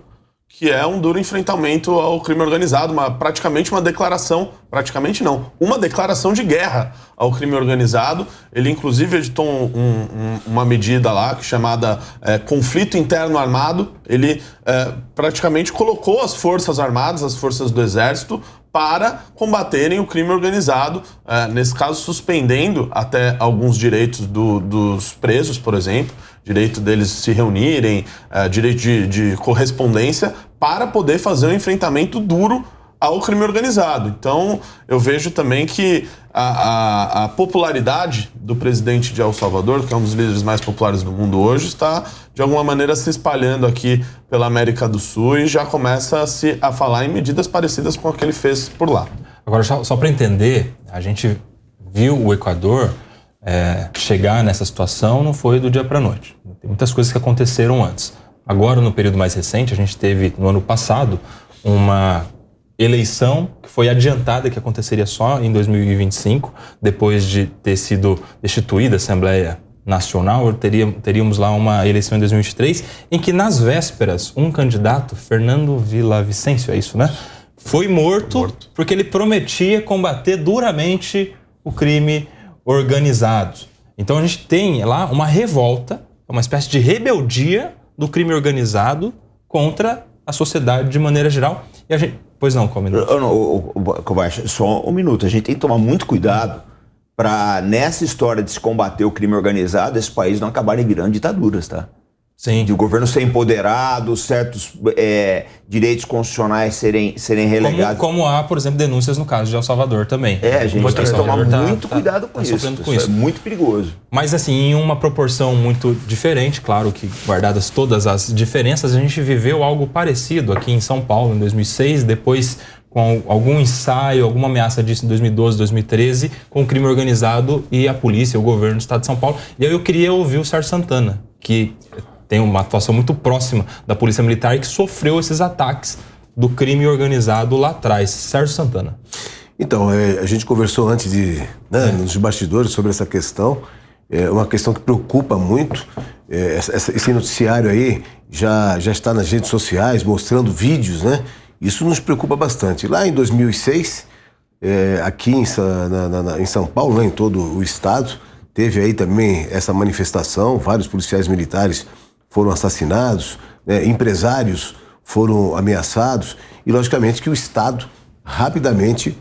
que é um duro enfrentamento ao crime organizado, uma declaração de guerra ao crime organizado. Ele, inclusive, editou uma medida lá chamada conflito interno armado. Ele praticamente colocou as forças armadas, as forças do exército, para combaterem o crime organizado, nesse caso suspendendo até alguns direitos dos presos, por exemplo, direito deles se reunirem, direito de correspondência, para poder fazer um enfrentamento duro ao crime organizado. Então, eu vejo também que a popularidade do presidente de El Salvador, que é um dos líderes mais populares do mundo hoje, está, de alguma maneira, se espalhando aqui pela América do Sul e já começa a falar em medidas parecidas com a que ele fez por lá. Agora, só para entender, a gente viu o Equador chegar nessa situação, não foi do dia para a noite. Tem muitas coisas que aconteceram antes. Agora, no período mais recente, a gente teve, no ano passado, uma eleição que foi adiantada, que aconteceria só em 2025, depois de ter sido destituída a Assembleia Nacional. Teríamos lá uma eleição em 2023, em que nas vésperas, um candidato, Fernando Villavicencio, é isso, né? Foi morto porque ele prometia combater duramente o crime organizado. Então a gente tem lá uma revolta, uma espécie de rebeldia do crime organizado contra a sociedade de maneira geral. E a gente... Pois não, qual minuto? Kobayashi, só um minuto. A gente tem que tomar muito cuidado para, nessa história de se combater o crime organizado, esse país não acabarem virando ditaduras, tá? Sim. De o governo ser empoderado, certos direitos constitucionais serem relegados. Como há, por exemplo, denúncias no caso de El Salvador também. A gente tem que tomar muito cuidado com isso. Isso é muito perigoso. Mas assim, em uma proporção muito diferente, claro que guardadas todas as diferenças, a gente viveu algo parecido aqui em São Paulo em 2006, depois com algum ensaio, alguma ameaça disso em 2012, 2013, com o crime organizado e a polícia, o governo do estado de São Paulo. E aí eu queria ouvir o Sérgio Santana, que tem uma atuação muito próxima da Polícia Militar e que sofreu esses ataques do crime organizado lá atrás. Sérgio Santana. Então, a gente conversou antes nos bastidores sobre essa questão. É uma questão que preocupa muito. Esse noticiário aí já está nas redes sociais, mostrando vídeos, né? Isso nos preocupa bastante. Lá em 2006, aqui em São Paulo, né, em todo o estado, teve aí também essa manifestação, vários policiais militares foram assassinados, né, empresários foram ameaçados e, logicamente, que o Estado rapidamente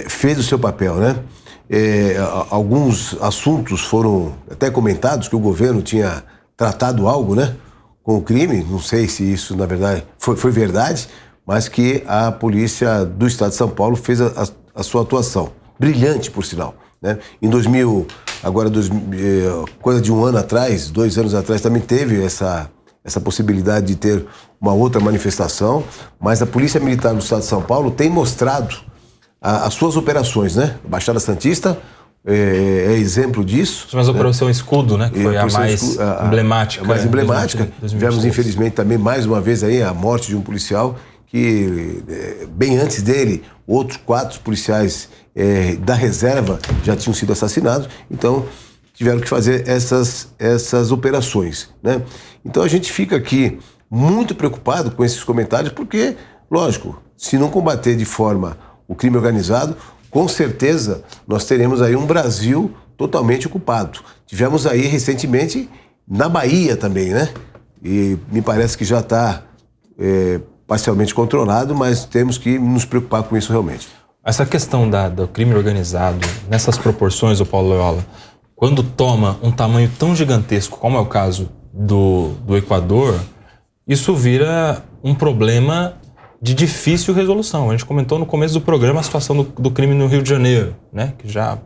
fez o seu papel, né? Alguns assuntos foram até comentados que o governo tinha tratado algo, né, com o crime, não sei se isso, na verdade, foi verdade, mas que a polícia do Estado de São Paulo fez a sua atuação, brilhante, por sinal, né? Em 2000... Agora, coisa de 1 ano atrás, 2 anos atrás, também teve essa possibilidade de ter uma outra manifestação, mas a Polícia Militar do Estado de São Paulo tem mostrado as suas operações, né? A Baixada Santista é exemplo disso. Mas a Operação Escudo, né? Que foi a mais emblemática. A mais emblemática. 2023. Tivemos, infelizmente, também mais uma vez aí a morte de um policial que, bem antes dele, outros 4 policiais da reserva já tinham sido assassinados, então tiveram que fazer essas operações, né? Então a gente fica aqui muito preocupado com esses comentários, porque, lógico, se não combater de forma o crime organizado, com certeza nós teremos aí um Brasil totalmente ocupado. Tivemos aí recentemente na Bahia também, né? E me parece que já está parcialmente controlado, mas temos que nos preocupar com isso realmente. Essa questão do crime organizado, nessas proporções, o Paulo Loyola, quando toma um tamanho tão gigantesco, como é o caso do Equador, isso vira um problema de difícil resolução. A gente comentou no começo do programa a situação do crime no Rio de Janeiro, né? Que já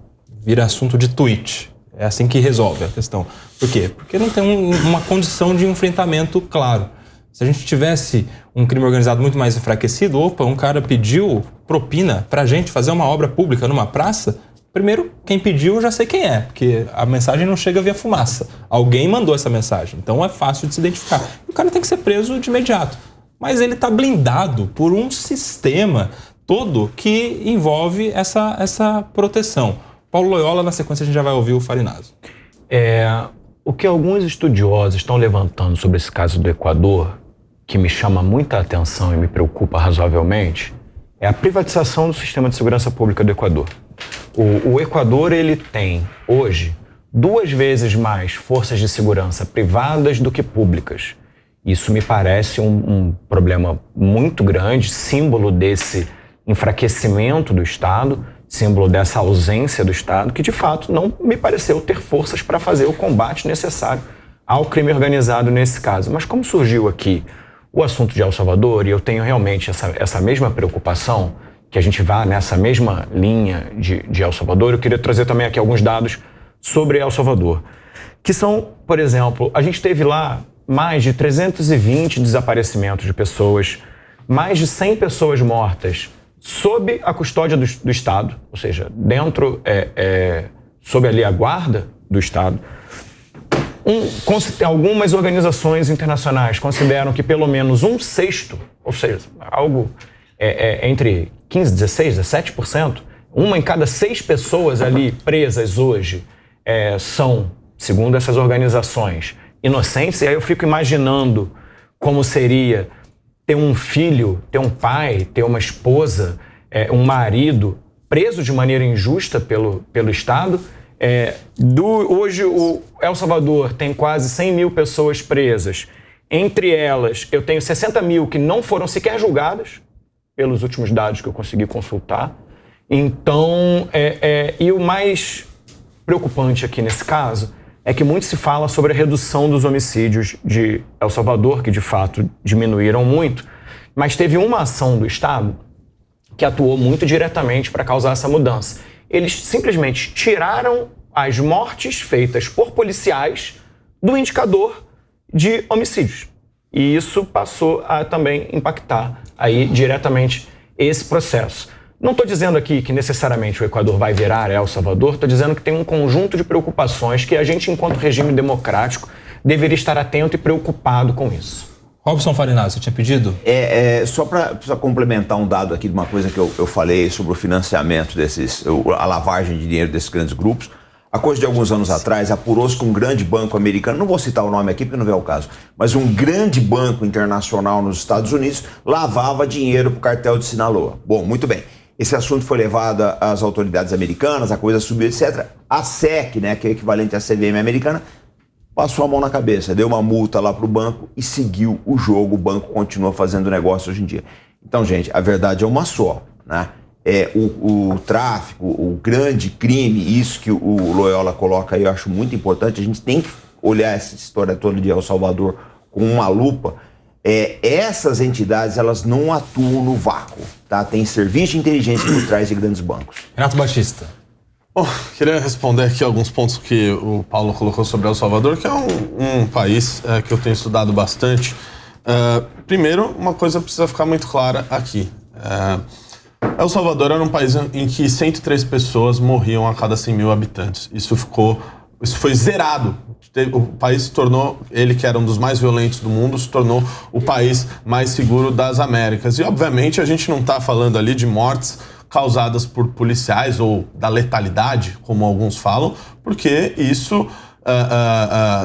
vira assunto de tweet. É assim que resolve a questão. Por quê? Porque não tem uma condição de enfrentamento claro. Se a gente tivesse um crime organizado muito mais enfraquecido, um cara pediu propina pra gente fazer uma obra pública numa praça, primeiro, quem pediu eu já sei quem é, porque a mensagem não chega via fumaça. Alguém mandou essa mensagem, então é fácil de se identificar. E o cara tem que ser preso de imediato. Mas ele está blindado por um sistema todo que envolve essa proteção. Paulo Loyola, na sequência, a gente já vai ouvir o Farinazzo. O que alguns estudiosos estão levantando sobre esse caso do Equador, que me chama muita atenção e me preocupa razoavelmente, é a privatização do sistema de segurança pública do Equador. O Equador, ele tem, hoje, 2 vezes mais forças de segurança privadas do que públicas. Isso me parece um problema muito grande, símbolo desse enfraquecimento do Estado, símbolo dessa ausência do Estado, que de fato não me pareceu ter forças para fazer o combate necessário ao crime organizado nesse caso. Mas como surgiu aqui o assunto de El Salvador, e eu tenho realmente essa mesma preocupação, que a gente vá nessa mesma linha de El Salvador, eu queria trazer também aqui alguns dados sobre El Salvador, que são, por exemplo, a gente teve lá mais de 320 desaparecimentos de pessoas, mais de 100 pessoas mortas sob a custódia do Estado, ou seja, dentro, sob ali a guarda do Estado. Algumas organizações internacionais consideram que pelo menos 1/6, ou seja, algo entre 15%, 16%, 17%, 1 em cada 6 pessoas ali presas hoje são, segundo essas organizações, inocentes. E aí eu fico imaginando como seria ter um filho, ter um pai, ter uma esposa, um marido preso de maneira injusta pelo Estado. Hoje o El Salvador tem quase 100 mil pessoas presas. Entre elas, eu tenho 60 mil que não foram sequer julgadas, pelos últimos dados que eu consegui consultar. Então, e o mais preocupante aqui nesse caso é que muito se fala sobre a redução dos homicídios de El Salvador, que de fato diminuíram muito, mas teve uma ação do Estado que atuou muito diretamente para causar essa mudança. Eles simplesmente tiraram as mortes feitas por policiais do indicador de homicídios. E isso passou a também impactar aí diretamente esse processo. Não estou dizendo aqui que necessariamente o Equador vai virar El Salvador, estou dizendo que tem um conjunto de preocupações que a gente, enquanto regime democrático, deveria estar atento e preocupado com isso. Robson Farinazzo, você tinha pedido? Só para complementar um dado aqui de uma coisa que eu falei sobre o financiamento a lavagem de dinheiro desses grandes grupos. A coisa de alguns anos atrás, apurou-se que um grande banco americano, não vou citar o nome aqui porque não vem ao caso, mas um grande banco internacional nos Estados Unidos lavava dinheiro para o cartel de Sinaloa. Bom, muito bem. Esse assunto foi levado às autoridades americanas, a coisa subiu, etc. A SEC, né, que é o equivalente à CVM americana, passou a mão na cabeça, deu uma multa lá para o banco e seguiu o jogo. O banco continua fazendo negócio hoje em dia. Então, gente, a verdade é uma só, né? O tráfico, o grande crime, isso que o Loyola coloca aí, eu acho muito importante. A gente tem que olhar essa história toda de El Salvador com uma lupa. Essas entidades, elas não atuam no vácuo, tá? Tem serviço de inteligência por trás de grandes bancos. Renato Batista. Bom, queria responder aqui alguns pontos que o Paulo colocou sobre El Salvador, que é um país que eu tenho estudado bastante. Primeiro, uma coisa precisa ficar muito clara aqui. El Salvador era um país em que 103 pessoas morriam a cada 100 mil habitantes. Isso foi zerado. O país se tornou, ele que era um dos mais violentos do mundo, se tornou o país mais seguro das Américas. E, obviamente, a gente não está falando ali de mortes causadas por policiais ou da letalidade, como alguns falam, porque isso,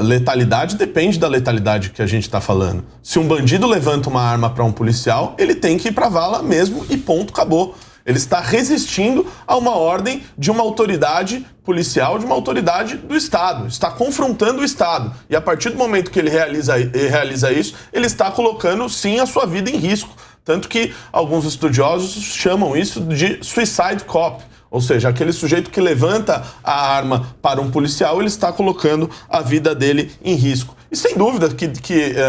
letalidade depende da letalidade que a gente está falando. Se um bandido levanta uma arma para um policial, ele tem que ir para a vala mesmo e ponto, acabou. Ele está resistindo a uma ordem de uma autoridade policial, de uma autoridade do Estado. Está confrontando o Estado. E a partir do momento que ele realiza isso, ele está colocando, sim, a sua vida em risco. Tanto que alguns estudiosos chamam isso de suicide cop, Ou seja, aquele sujeito que levanta a arma para um policial, ele está colocando a vida dele em risco. E sem dúvida,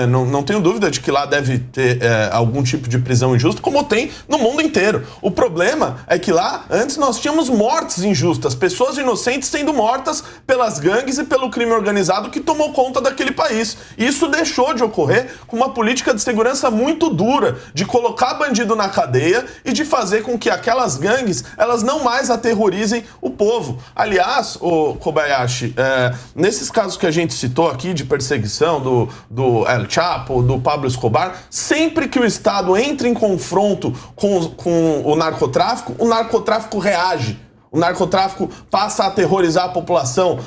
não tenho dúvida de que lá deve ter algum tipo de prisão injusta, como tem no mundo inteiro. O problema é que lá, antes, nós tínhamos mortes injustas, pessoas inocentes sendo mortas pelas gangues e pelo crime organizado que tomou conta daquele país. E isso deixou de ocorrer com uma política de segurança muito dura, de colocar bandido na cadeia e de fazer com que aquelas gangues, elas não mais aterrorizem o povo. Aliás, Kobayashi, nesses casos que a gente citou aqui de perseguição, do El Chapo, do Pablo Escobar, sempre que o Estado entra em confronto com o narcotráfico reage. O narcotráfico passa a aterrorizar a população,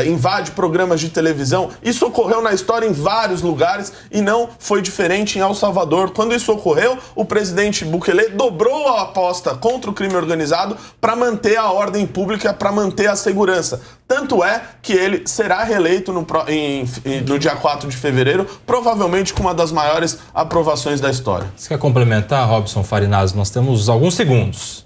invade programas de televisão. Isso ocorreu na história em vários lugares e não foi diferente em El Salvador. Quando isso ocorreu, o presidente Bukele dobrou a aposta contra o crime organizado para manter a ordem pública, para manter a segurança. Tanto é que ele será reeleito no dia 4 de fevereiro, provavelmente com uma das maiores aprovações da história. Você quer complementar, Robson Farinazzo? Nós temos alguns segundos.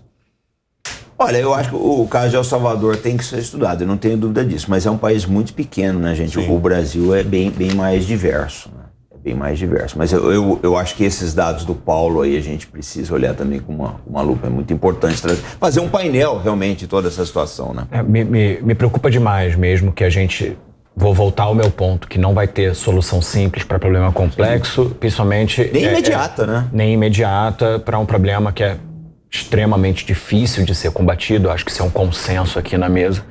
Olha, eu acho que o caso de El Salvador tem que ser estudado, eu não tenho dúvida disso, mas é um país muito pequeno, né, gente? Sim. O Brasil é bem mais diverso, né? É bem mais diverso. Mas eu acho que esses dados do Paulo aí a gente precisa olhar também com uma lupa. É muito importante fazer um painel realmente de toda essa situação, né? Me preocupa demais mesmo que a gente... Vou voltar ao meu ponto, que não vai ter solução simples para problema complexo, principalmente... Nem imediata, né? Nem imediata para um problema que é extremamente difícil de ser combatido. Acho que isso é um consenso aqui na mesa.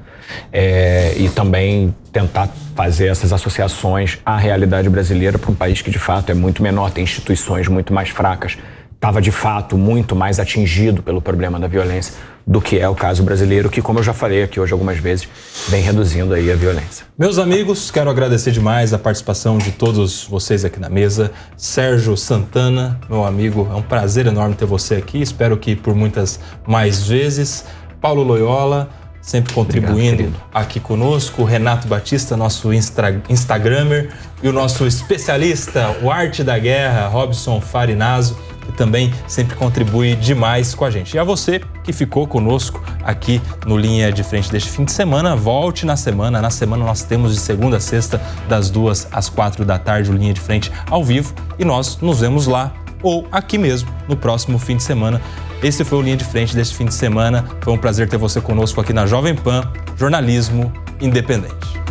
E também tentar fazer essas associações à realidade brasileira para um país que de fato é muito menor, tem instituições muito mais fracas, estava de fato muito mais atingido pelo problema da violência do que é o caso brasileiro, que, como eu já falei aqui hoje algumas vezes, vem reduzindo aí a violência. Meus amigos, quero agradecer demais a participação de todos vocês aqui na mesa. Sérgio Santana, meu amigo, é um prazer enorme ter você aqui, espero que por muitas mais vezes. Paulo Loyola, sempre contribuindo aqui conosco. Renato Batista, nosso Instagrammer, e o nosso especialista, o Arte da Guerra, Robson Farinazzo, que também sempre contribui demais com a gente. E a você que ficou conosco aqui no Linha de Frente deste fim de semana, volte na semana. Na semana nós temos de segunda a sexta, das 2 às 4 da tarde, o Linha de Frente ao vivo. E nós nos vemos lá ou aqui mesmo no próximo fim de semana. Esse foi o Linha de Frente deste fim de semana. Foi um prazer ter você conosco aqui na Jovem Pan, jornalismo independente.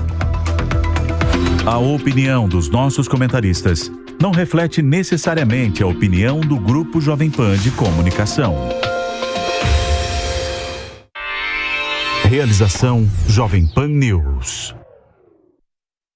A opinião dos nossos comentaristas não reflete necessariamente a opinião do Grupo Jovem Pan de Comunicação. Realização Jovem Pan News.